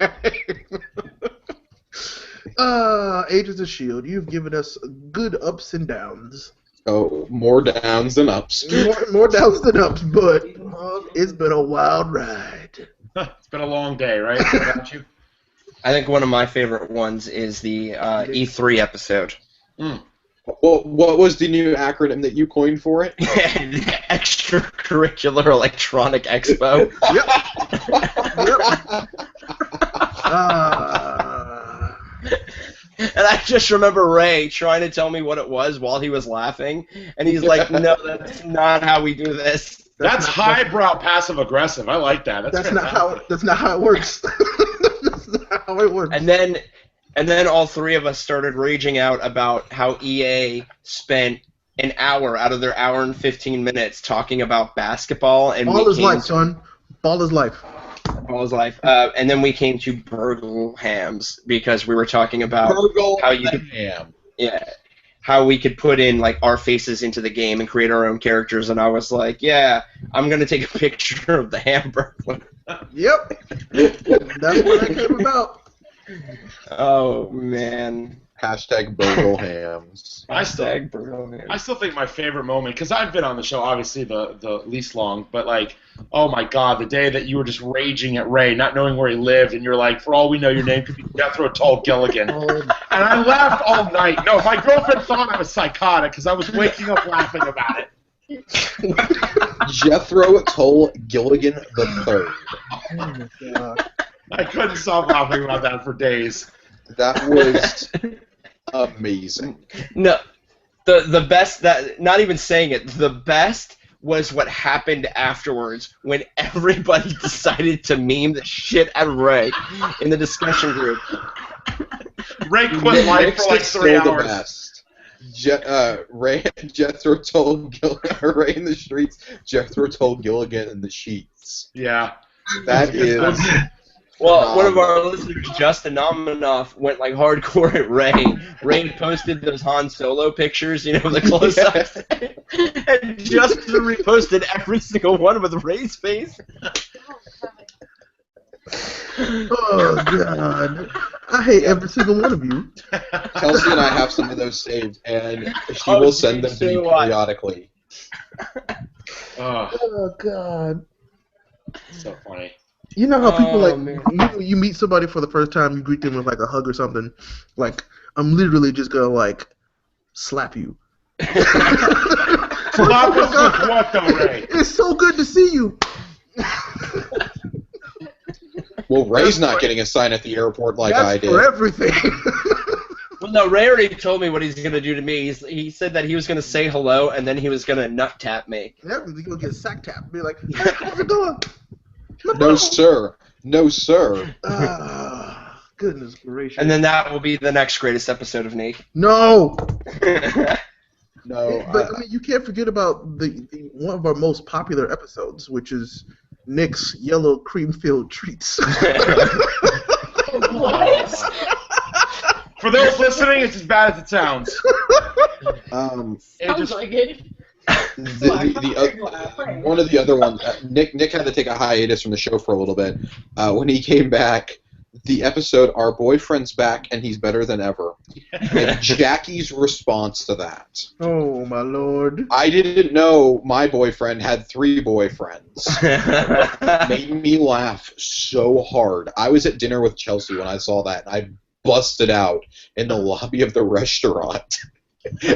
Agents of S.H.I.E.L.D., you've given us good ups and downs. Oh, more downs than ups. More downs than ups, but it's been a wild ride. It's been a long day, right? What about you? I think one of my favorite ones is the E3 episode. Mm. Well, what was the new acronym that you coined for it? Extracurricular Electronic Expo. And I just remember Ray trying to tell me what it was while he was laughing, and he's like, "No, that's not how we do this." That's highbrow passive aggressive. I like that. That's not how it works. That's not how it works. And then all three of us started raging out about how EA spent an hour out of their hour and 15 minutes talking about basketball and Ball is life, son. Ball is life. Ball is life. And then we came to Burgle Hams because we were talking about how you could, how we could put in like our faces into the game and create our own characters. And I was like, yeah, I'm gonna take a picture of the hamburger. Yep. That's what that came about. Oh man. Hashtag Burgle Hams. I still think my favorite moment, because I've been on the show obviously the least long, but like, oh my God, the day that you were just raging at Ray, not knowing where he lived, and you're like, for all we know, your name could be Jethro Tull Gilligan. And I laughed all night. No, my girlfriend thought I was psychotic because I was waking up laughing about it. Jethro Tull Gilligan the Third. I couldn't stop laughing about that for days. That was amazing. No, the best, that not even saying it, the best was what happened afterwards when everybody decided to meme the shit out of Ray in the discussion group. Ray quit life for like 3 hours. Jethro Tull Ray in the streets, Jethro Tull Gilligan in the sheets. Yeah. That is... Well, one of our listeners, Justin Nominoff, went like hardcore at Ray. Ray posted those Han Solo pictures, the close-ups, and Justin reposted every single one with Ray's face. Oh, God. I hate every single one of you. Chelsea and I have some of those saved, and she will send them to me periodically. Oh, God. So funny. You know how people man. you meet somebody for the first time, you greet them with like a hug or something. Like I'm literally just gonna like slap you. Slap us with what though, Ray? It's so good to see you. Well, Ray's not getting a sign at the airport like I That's did. for everything. Well, no, Ray already told me what he's going to do to me. He said that he was going to say hello, and then he was going to nut tap me. Yeah, you're gonna get sack tap. Be like, hey, how's it going? No, sir. No, sir. Ah, goodness gracious. And then that will be the next greatest episode of Neek. No. No. But I mean, you can't forget about the one of our most popular episodes, which is Nick's yellow cream filled treats. What? For those listening, it's as bad as it sounds. It Sounds just, like it. One of the other ones, Nick had to take a hiatus from the show for a little bit. When he came back, the episode "Our Boyfriend's Back and He's Better Than Ever," and Jackie's response to that. Oh my lord! I didn't know my boyfriend had 3 boyfriends. Made me laugh so hard. I was at dinner with Chelsea when I saw that, and I busted out in the lobby of the restaurant.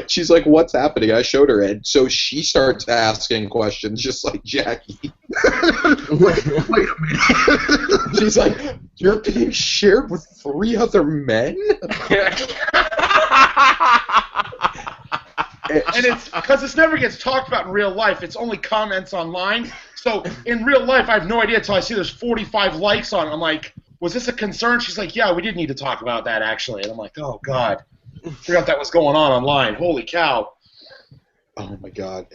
She's like, "What's happening?" I showed her, and so she starts asking questions just like Jackie. Wait a minute. She's like, "You're being shared with 3 other men?" and it's because this never gets talked about in real life. It's only comments online. So in real life, I have no idea until I see there's 45 likes on it. I'm like, was this a concern? She's like, yeah, we did need to talk about that actually. And I'm like, oh god, forgot that was going on online. Holy cow! Oh my god.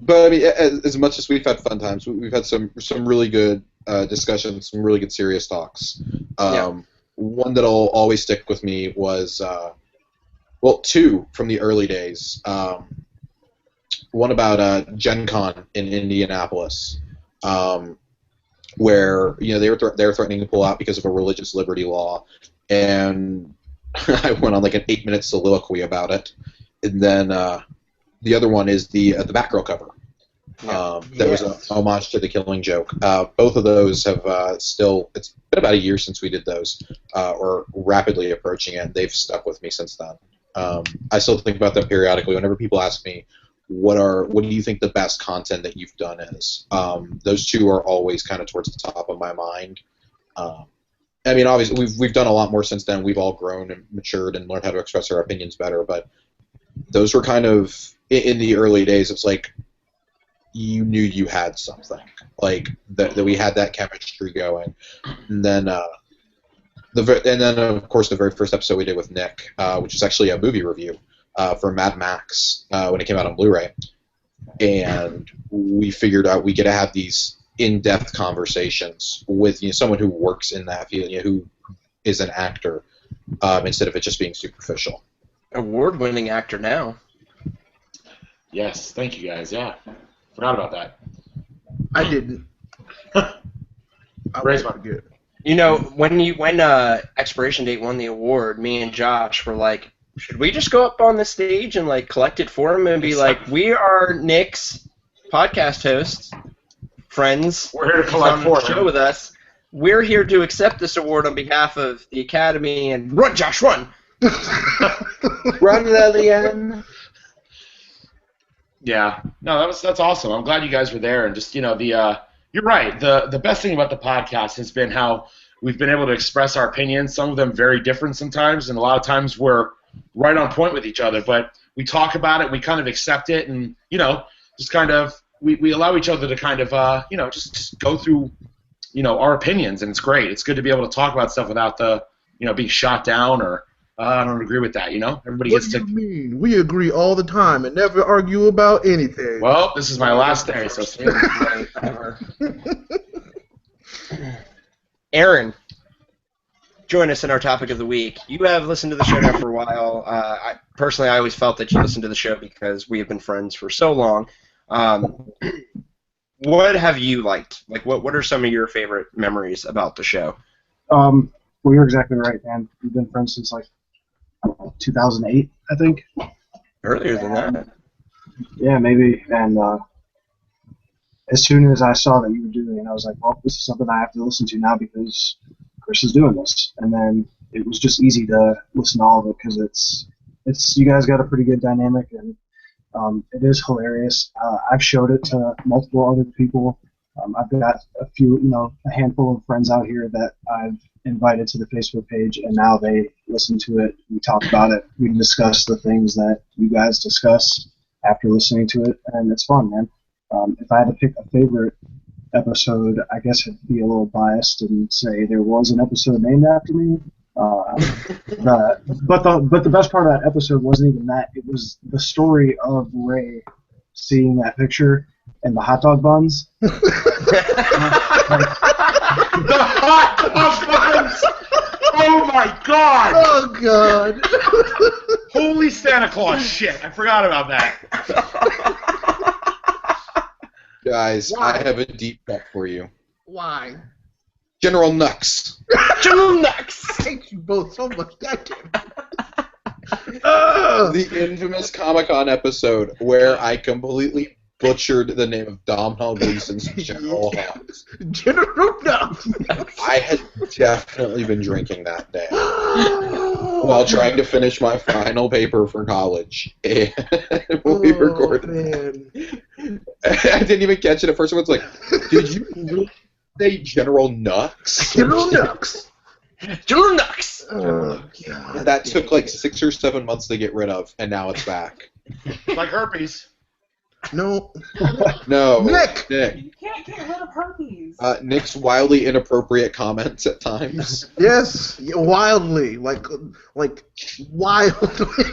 But I mean, as much as we've had fun times, we've had some really good discussions, some really good serious talks. One that'll always stick with me was, well, 2 from the early days. One about Gen Con in Indianapolis, where they were threatening to pull out because of a religious liberty law, and I went on like an 8-minute soliloquy about it. And then the other one is the Batgirl cover. That was an homage to The Killing Joke. Both of those have it's been about a year since we did those, or rapidly approaching it. They've stuck with me since then. I still think about them periodically. Whenever people ask me, what do you think the best content that you've done is? Those 2 are always kind of towards the top of my mind. I mean, obviously, we've done a lot more since then. We've all grown and matured and learned how to express our opinions better. But those were kind of in the early days. It's like you knew you had something, like that we had that chemistry going. And then of course the very first episode we did with Nick, which is actually a movie review for Mad Max when it came out on Blu-ray, and we figured out we get to have these in-depth conversations with someone who works in that field, who is an actor, instead of it just being superficial. Award-winning actor now. Yes, thank you guys. Yeah, forgot about that. I didn't. Raise won't forget. When Expiration Date won the award, me and Josh were like, should we just go up on the stage and like collect it for him and be like, we are Nick's podcast hosts, friends. We're here to collect for the show with us. We're here to accept this award on behalf of the Academy, and run, Josh, run! Run, Lillian! Yeah, no, that's awesome. I'm glad you guys were there, and just you're right. The best thing about the podcast has been how we've been able to express our opinions. Some of them very different sometimes, and a lot of times we're right on point with each other. But we talk about it, we kind of accept it, and just kind of we allow each other to kind of just go through our opinions, and it's great. It's good to be able to talk about stuff without the being shot down or I don't agree with that. Everybody What gets do to. you mean? We agree all the time and never argue about anything. Well, this is my last day, so. Aaron, join us in our topic of the week. You have listened to the show now for a while. I always felt that you listened to the show because we have been friends for so long. What have you liked? Like, what are some of your favorite memories about the show? Well, you're exactly right, man. We've been friends since like 2008, I think. Earlier than that. Yeah, maybe. And as soon as I saw that you were doing it, I was like, well, this is something I have to listen to now because Chris is doing this. And then it was just easy to listen to all of it because it's you guys got a pretty good dynamic, and it is hilarious. I've showed it to multiple other people. I've got a handful of friends out here that I've invited to the Facebook page, and now they listen to it. We talk about it. We discuss the things that you guys discuss after listening to it, and it's fun, man. If I had to pick a favorite episode, I guess I'd be a little biased and say there was an episode named after me. But the best part of that episode wasn't even that. It was the story of Ray seeing that picture and the hot dog buns. The hot dog buns! Oh my god! Oh god! Holy Santa Claus shit! I forgot about that. Guys, Why? I have a deep cut for you. Why? General Nux. General Nux. I hate you both so much. Goddamn. The infamous Comic-Con episode where I completely butchered the name of Domhnall Gleeson's General Hux. General Nux. I had definitely been drinking that day while trying to finish my final paper for college. And when we recorded Man. I didn't even catch it at first. Everyone's like, did you really say General Nux? General Nux. General Nux. Oh god. That took like 6 or 7 months to get rid of, and now it's back. Like herpes. No. No. Nick! You can't get rid of herpes. Nick's wildly inappropriate comments at times. Yes, wildly, like wildly.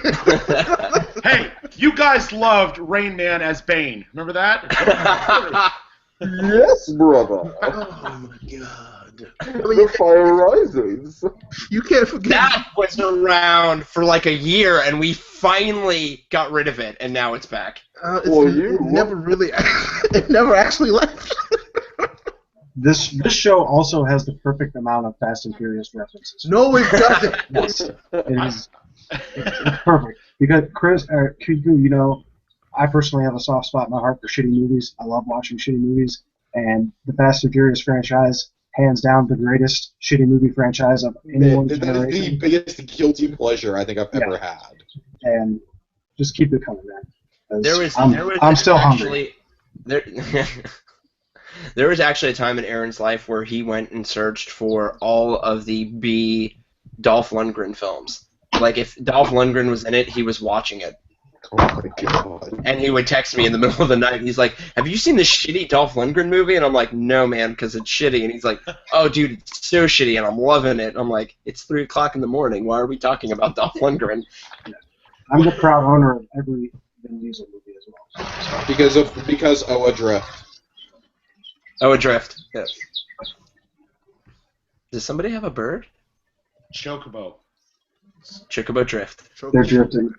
Hey, you guys loved Rain Man as Bane. Remember that? Yes, brother. Oh my god. I mean, The fire rises. you can't forget. That was around for like a year, and we finally got rid of it, and now it's back. It never really. It never actually left. This show also has the perfect amount of Fast and Furious references. No, it doesn't. Yes, it is. It's perfect because Chris, Kuku, I personally have a soft spot in my heart for shitty movies. I love watching shitty movies, and the Fast and Furious franchise, hands down, the greatest shitty movie franchise of anyone's That is generation. the biggest guilty pleasure I think I've ever had. And just keep it coming, man. 'Cause There was I'm still hungry. There was actually a time in Aaron's life where he went and searched for all of the B Dolph Lundgren films. Like if Dolph Lundgren was in it, he was watching it. Oh my god. And he would text me in the middle of the night. He's like, "Have you seen the shitty Dolph Lundgren movie?" And I'm like, "No, man, because it's shitty." And he's like, "Oh, dude, it's so shitty, and I'm loving it." I'm like, "It's 3 o'clock in the morning. Why are we talking about Dolph Lundgren?" I'm the proud owner of every Vin Diesel movie as well. Because Adrift. Oh, Adrift. Yes. Does somebody have a bird? Chocobo. Chocobo Drift. They're drifting.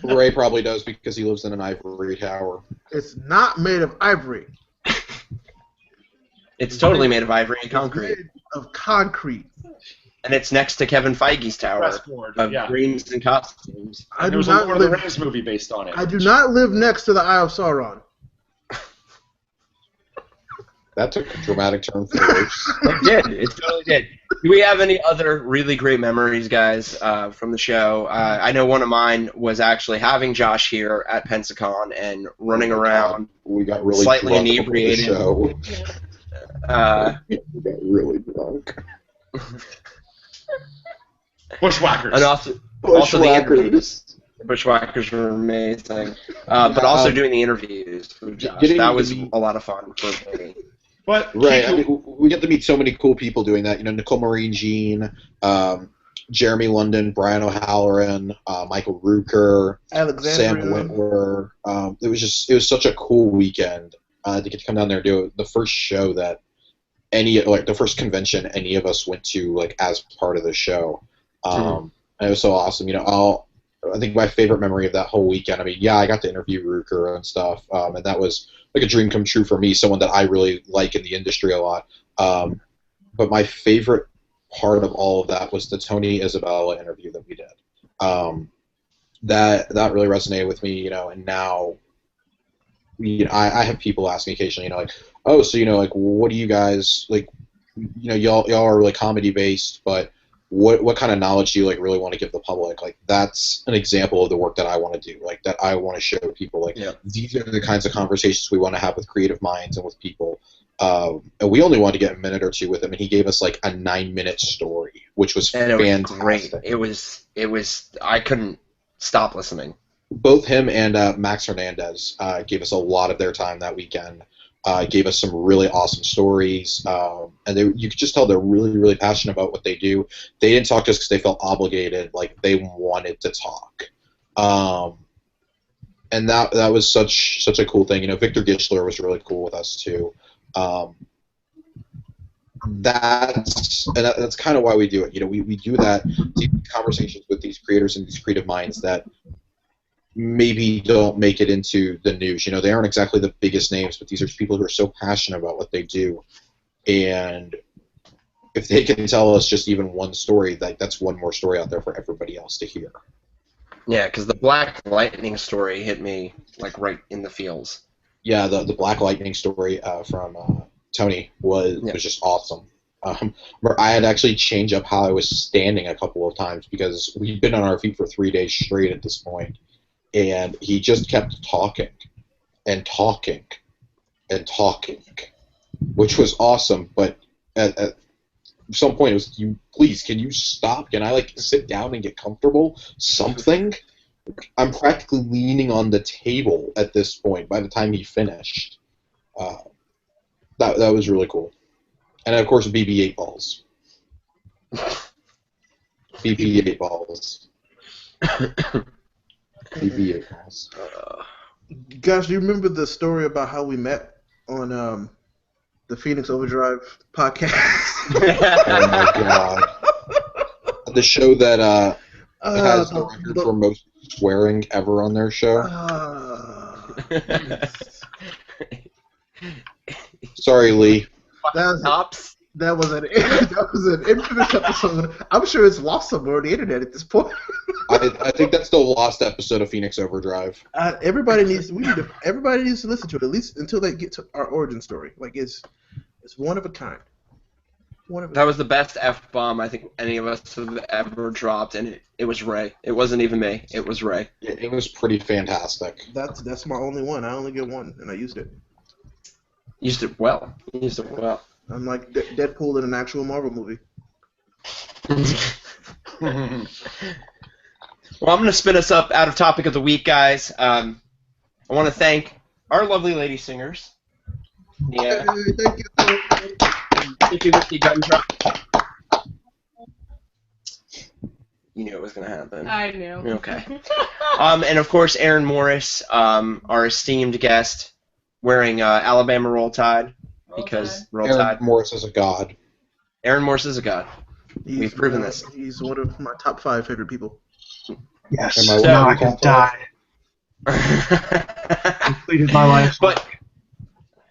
Ray probably does because he lives in an ivory tower. It's not made of ivory. It's totally made of ivory and It's concrete. made of concrete. And it's next to Kevin Feige's tower Pressboard, of yeah. dreams and costumes. I And do there was a not Lord of the live. Rings movie based on it. I do not live next to the Eye of Sauron. That took a dramatic turn for the worse. It did. It totally did. Do we have any other really great memories, guys, from the show? I know one of mine was actually having Josh here at Pensacon and running around. We got really Slightly drunk inebriated. before the show. We got really drunk. Bushwhackers. And also the interviews. Bushwhackers. Bushwhackers were amazing. But also doing the interviews with Josh. Getting That to was meet- a lot of fun for me. But Right. I Kiku- mean, we get to meet so many cool people doing that. Nicole Marie Jean, Jeremy London, Brian O'Halloran, Michael Rooker, Sam Alexandria. Wentworth. It was such a cool weekend to get to come down there and do it. The first show that the first convention any of us went to as part of the show. And it was so awesome. I think my favorite memory of that whole weekend. I mean, yeah, I got to interview Rooker and stuff, and that was like a dream come true for me. Someone that I really like in the industry a lot. But my favorite part of all of that was the Tony Isabella interview that we did. That really resonated with me, and now I have people ask me occasionally, like, oh, so like, what do you guys like? Y'all are really comedy based, but what kind of knowledge do you like really want to give the public? Like, that's an example of the work that I want to do, like that I want to show people. Like, these are the kinds of conversations we want to have with creative minds and with people. And we only wanted to get a minute or two with him, and he gave us like a 9-minute story, which was fantastic. Great. It was. I couldn't stop listening. Both him and Max Hernandez gave us a lot of their time that weekend. Gave us some really awesome stories, and you could just tell they're really, really passionate about what they do. They didn't talk to us because they felt obligated, like they wanted to talk, and that was such a cool thing. Victor Gischler was really cool with us too. That's kind of why we do it. We do that, these conversations with these creators and these creative minds that maybe don't make it into the news. They aren't exactly the biggest names, but these are people who are so passionate about what they do. And if they can tell us just even one story, that's one more story out there for everybody else to hear. Yeah, because the Black Lightning story hit me like right in the feels. Yeah, the Black Lightning story from Tony was just awesome. Where I had actually changed up how I was standing a couple of times because we'd been on our feet for 3 days straight at this point. And he just kept talking and talking and talking, which was awesome. But at some point, it was, please, can you stop? Can I sit down and get comfortable? Something. I'm practically leaning on the table at this point. By the time he finished, that was really cool. And of course, BB-8 balls. BB-8 balls. Guys, do you remember the story about how we met on the Phoenix Overdrive podcast? Oh my god! The show that has the record for most swearing ever on their show. Sorry, Lee. That was an infamous episode. I'm sure it's lost somewhere on the internet at this point. I think that's the lost episode of Phoenix Overdrive. Everybody needs to listen to it, at least until they get to our origin story. It's one of a kind. That was the best F-bomb I think any of us have ever dropped, and it was Ray. It wasn't even me. It was Ray. It was pretty fantastic. That's my only one. I only get one, and I used it. Used it well. I'm like Deadpool in an actual Marvel movie. Well, I'm going to spin us up out of topic of the week, guys. I want to thank our lovely lady singers. Yeah. Thank you. Thank you, Ricky Gundrop. You knew it was going to happen. I knew. Okay. And of course, Aaron Morris, our esteemed guest, wearing Alabama Roll Tide. Because Roll Tide. Aaron Morris is a god. Aaron Morris is a god. We've proven this. He's one of my top 5 favorite people. Yes. Now I can die. Completed my life. But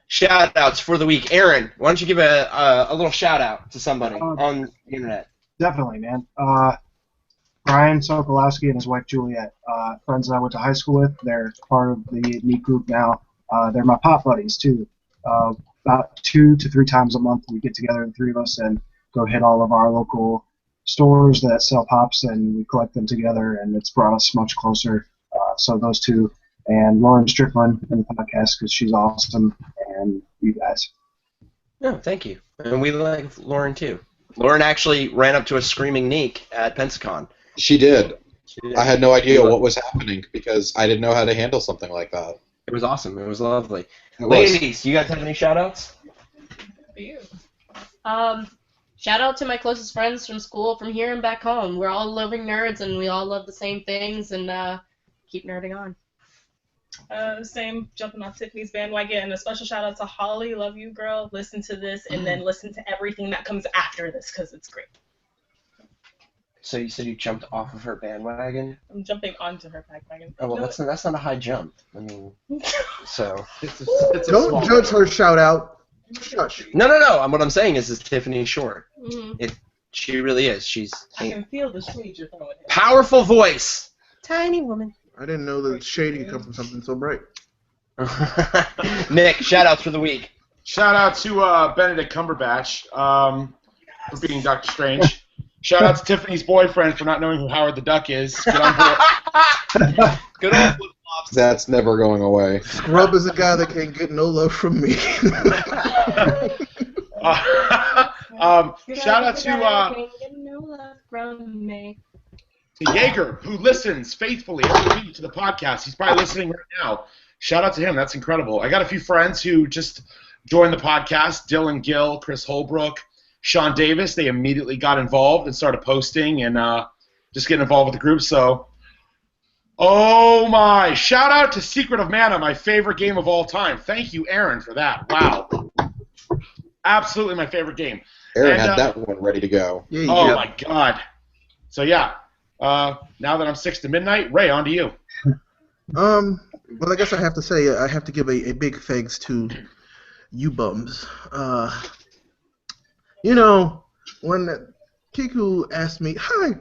shout-outs for the week. Aaron, why don't you give a little shout-out to somebody on the internet? Definitely, man. Brian Sokolowski and his wife Juliet, friends that I went to high school with. They're part of the Neek group now. They're my pop buddies, too. About 2 to 3 times a month we get together, the 3 of us, and go hit all of our local stores that sell pops, and we collect them together, and it's brought us much closer. So those 2, and Lauren Strickland in the podcast because she's awesome, and you guys. Oh, thank you. And we like Lauren, too. Lauren actually ran up to a screaming Neek at Pensacon. She did. I had no idea what was happening because I didn't know how to handle something like that. It was awesome. It was lovely. Ladies, you guys have any shout-outs? For you. Shout out to my closest friends from school, from here and back home. We're all loving nerds, and we all love the same things, and keep nerding on. Same, jumping on Tiffany's bandwagon, and a special shout out to Holly. Love you, girl. Listen to this, and then listen to everything that comes after this, because it's great. So you said you jumped off of her bandwagon? I'm jumping onto her bandwagon. Oh, well, that's not a high jump. I mean, so... Don't judge her shout-out. Shush. No. What I'm saying is Tiffany short. Mm-hmm. She really is. She's I can feel the shade you're throwing. Powerful voice. Tiny woman. I didn't know that shade could come from something so bright. Nick, shout-outs for the week. Shout out to Benedict Cumberbatch for being Doctor Strange. Shout out to Tiffany's boyfriend for not knowing who Howard the Duck is. Get on board. Good old flip-flops. That's never going away. Scrub is a guy that can't get no love from me. Shout out to Jaeger, who listens faithfully every week to the podcast. He's probably listening right now. Shout out to him. That's incredible. I got a few friends who just joined the podcast. Dylan Gill, Chris Holbrook, Sean Davis. They immediately got involved and started posting and just getting involved with the group. So, oh my. Shout out to Secret of Mana, my favorite game of all time. Thank you, Aaron, for that. Wow. Absolutely my favorite game. Aaron had that one ready to go. Yeah, oh, my God. So, yeah. Now that I'm 6 to midnight, Ray, on to you. Well, I guess I have to say I have to give a big thanks to you bums. You know, when Kiku asked me, hi,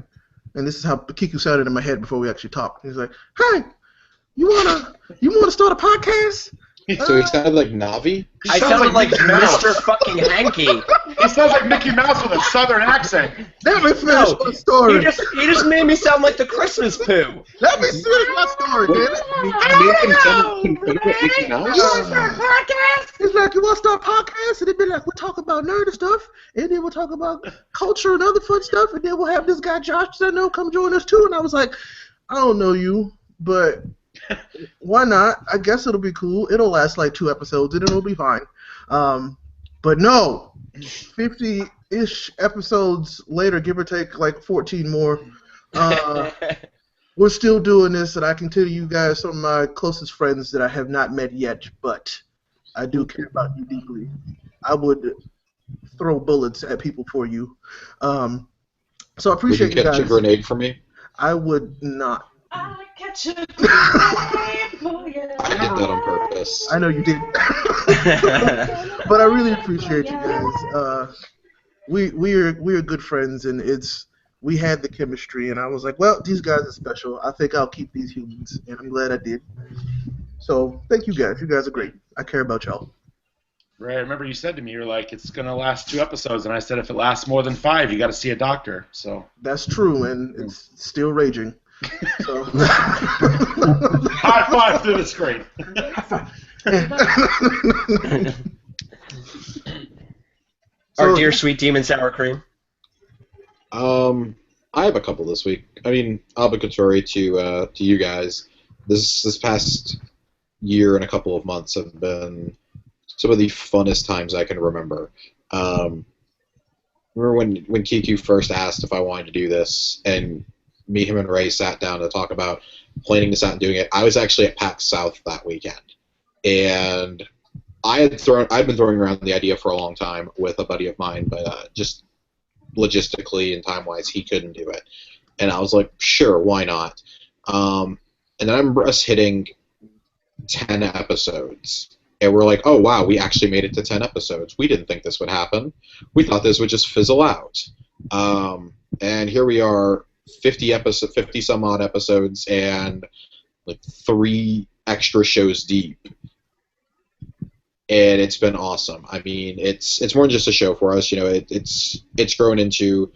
and this is how Kiku sounded in my head before we actually talked. He's like, hi, you wanna start a podcast? So he sounded like Navi? I sounded like Mr. fucking Hanky. He sounds like Mickey Mouse with a southern accent. Let me finish my story. He just made me sound like the Christmas poo. Let me finish my story, damn it. It's like, you want to start a podcast? And it'd be like, we'll talk about nerd stuff, and then we'll talk about culture and other fun stuff, and then we'll have this guy Josh that I know come join us too. And I was like, I don't know you, but why not? I guess it'll be cool. It'll last like 2 episodes, and it'll be fine. But no, 50-ish episodes later, give or take like 14 more, we're still doing this, and I can tell you guys some of my closest friends that I have not met yet, but I do care about you deeply. I would throw bullets at people for you. So I appreciate you guys. Would you catch a grenade for me? I would not. I catch a grenade for you. I did that on purpose. I know you did. But I really appreciate you guys. We're good friends, and we had the chemistry, and I was like, well, these guys are special. I think I'll keep these humans, and I'm glad I did. So thank you guys. You guys are great. I care about y'all. Ray, I remember you said to me, you're like, it's going to last 2 episodes, and I said if it lasts more than 5, you got to see a doctor. So that's true, and it's still raging. So. High five through the screen. Our dear sweet demon sour cream. I have a couple this week. I mean, obligatory to you guys. This past year and a couple of months have been some of the funnest times I can remember. Remember when Kiku first asked if I wanted to do this, and me, him, and Ray sat down to talk about planning this out and doing it. I was actually at PAX South that weekend, and I'd been throwing around the idea for a long time with a buddy of mine, but just logistically and time-wise, he couldn't do it. And I was like, sure, why not? And then I'm us hitting 10 episodes. And we're like, oh, wow, we actually made it to 10 episodes. We didn't think this would happen. We thought this would just fizzle out. And here we are, 50 some odd episodes and like 3 extra shows deep. And it's been awesome. I mean, it's more than just a show for us. You know, it's grown into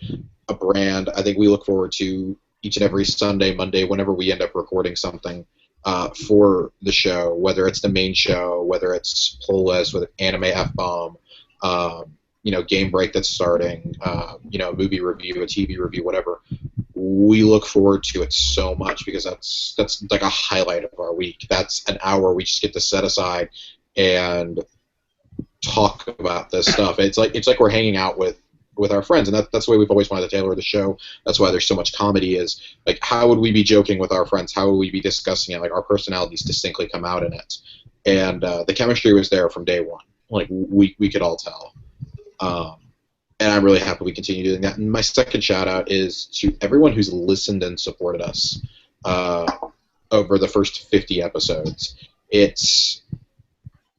a brand. I think we look forward to each and every Sunday, Monday, whenever we end up recording something for the show, whether it's the main show, whether it's Pull List, whether Anime F-Bomb, Game Break that's starting, a movie review, a TV review, whatever. We look forward to it so much because that's like a highlight of our week. That's an hour we just get to set aside and talk about this stuff. It's like we're hanging out with our friends, and that's the way we've always wanted to tailor the show. That's why there's so much comedy. Is like, how would we be joking with our friends? How would we be discussing it? Like, our personalities distinctly come out in it, and the chemistry was there from day one. Like, we could all tell. And I'm really happy we continue doing that. And my second shout out is to everyone who's listened and supported us over the first 50 episodes. It's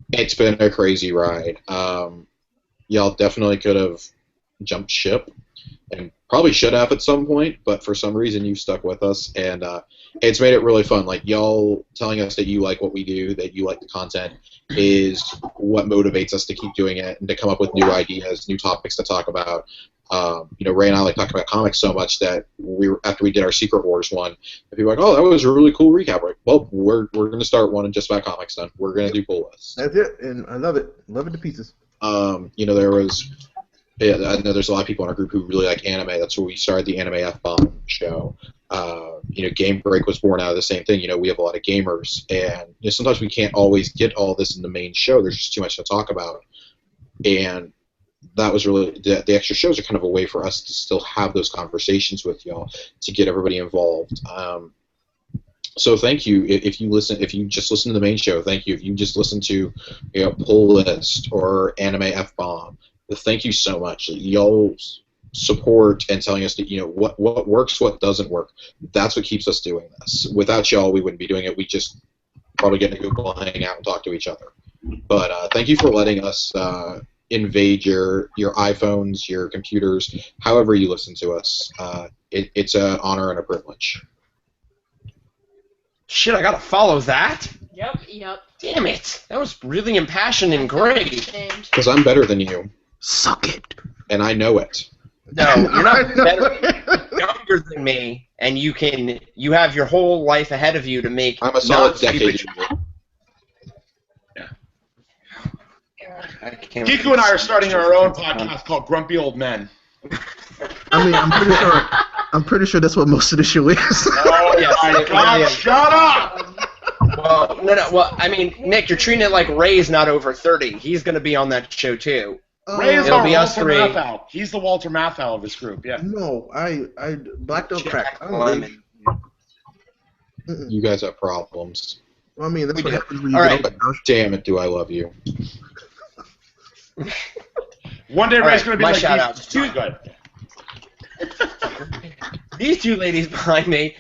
been a crazy ride. Y'all definitely could have jumped ship and probably should have at some point, but for some reason you've stuck with us, and it's made it really fun. Like, y'all telling us that you like what we do, that you like the content, is what motivates us to keep doing it and to come up with new ideas, new topics to talk about. Ray and I like talking about comics so much that after we did our Secret Wars one, people were like, "Oh, that was a really coll recap." Like, well, we're going to start one just about comics then. We're going to do pull lists. That's it, and I love it. Love it to pieces. There was. Yeah, I know there's a lot of people in our group who really like anime. That's where we started the Anime F-Bomb show. Game Break was born out of the same thing. We have a lot of gamers, and sometimes we can't always get all this in the main show. There's just too much to talk about, and that was really the extra shows are kind of a way for us to still have those conversations with y'all to get everybody involved. So thank you if you just listen to the main show. Thank you if you just listen to Pull List or Anime F-Bomb. Thank you so much. Y'all's support and telling us that what works, what doesn't work. That's what keeps us doing this. Without y'all, we wouldn't be doing it. We just probably get in a Google hang out and talk to each other. But thank you for letting us invade your iPhones, your computers, however you listen to us. It's an honor and a privilege. Shit, I gotta follow that? Yep. Damn it. That was really impassioned and great. Because I'm better than you. Suck it. And I know it. No, you're not better. Younger than me, and you have your whole life ahead of you to make. I'm a solid decade younger. Giku and I are starting our own podcast called Grumpy Old Men. I mean, I'm pretty sure that's what most of the show is. Oh yeah, God, shut up! Well, no. Well, I mean, Nick, you're treating it like Ray's not over 30. He's going to be on that show too. Ray is It'll our be us Walter three. Matthau. He's the Walter Matthau of this group. Yeah. No, I black don't crack. I don't Lemon. believe- You guys have problems. Well, I mean, that's We what do. happens when you All get right. older, Josh. Damn it, do I love you. One day All Ray's right, going to be my like, shout-outs. too good. These two ladies behind me,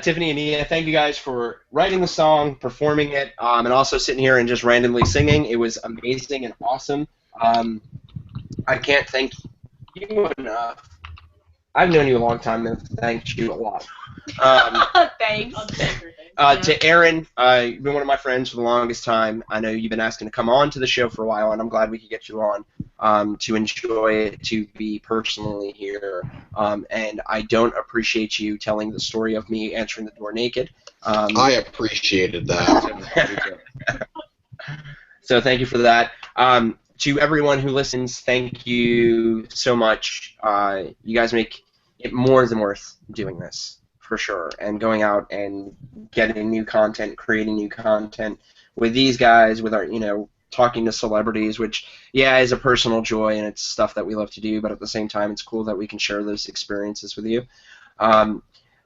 Tiffany and Nia, thank you guys for writing the song, performing it, and also sitting here and just randomly singing. It was amazing and awesome. I can't thank you enough. I've known you a long time and thanked you a lot. Thanks. To Aaron, you've been one of my friends for the longest time. I know you've been asking to come on to the show for a while, and I'm glad we could get you on to enjoy it, to be personally here. And I don't appreciate you telling the story of me answering the door naked. I appreciated that. So thank you for that. To everyone who listens, thank you so much. You guys make it more than worth doing this, for sure. And going out and getting new content, creating new content with these guys, with our, talking to celebrities, which, is a personal joy, and it's stuff that we love to do, but at the same time, it's cool that we can share those experiences with you.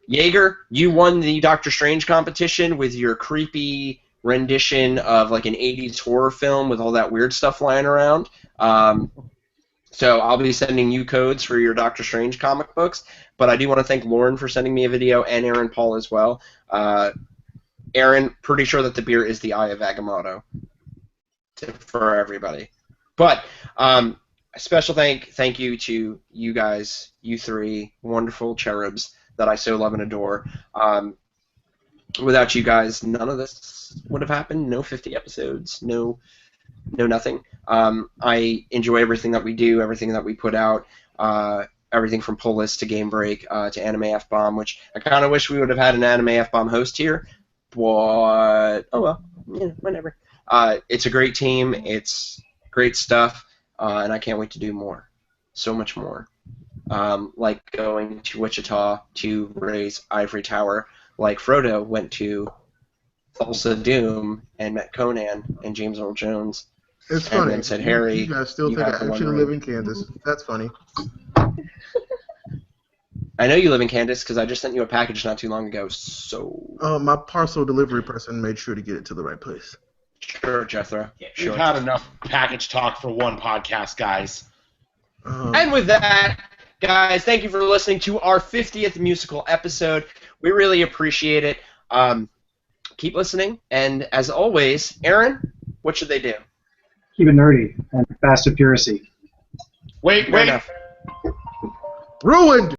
Jaeger, you won the Doctor Strange competition with your creepy rendition of like an 80s horror film with all that weird stuff flying around. So I'll be sending you codes for your Doctor Strange comic books, but I do want to thank Lauren for sending me a video, and Aaron Paul as well. Aaron, pretty sure that the beer is the Eye of Agamotto for everybody. But a special thank you to you guys, you three wonderful cherubs that I so love and adore. Without you guys, none of this would have happened. No 50 episodes, no nothing. I enjoy everything that we do, everything that we put out, everything from Pull List to Game Break to Anime F-Bomb, which I kind of wish we would have had an Anime F-Bomb host here, but oh well, whatever. It's a great team, it's great stuff, and I can't wait to do more, so much more. Like going to Wichita to Ray's Ivory Tower, like Frodo went to Thulsa Doom and met Conan and James Earl Jones. It's And funny. then said, Harry, you guys still you think have I the One actually Ring. live in Kansas. That's funny. I know you live in Kansas because I just sent you a package not too long ago, so... My parcel delivery person made sure to get it to the right place. Sure, Jethro. Sure. We've had enough package talk for one podcast, guys. And with that, guys, thank you for listening to our 50th musical episode. We really appreciate it. Keep listening, and as always, Aaron, what should they do? Keep it nerdy and fast to piracy. Wait. Fair enough. Ruined.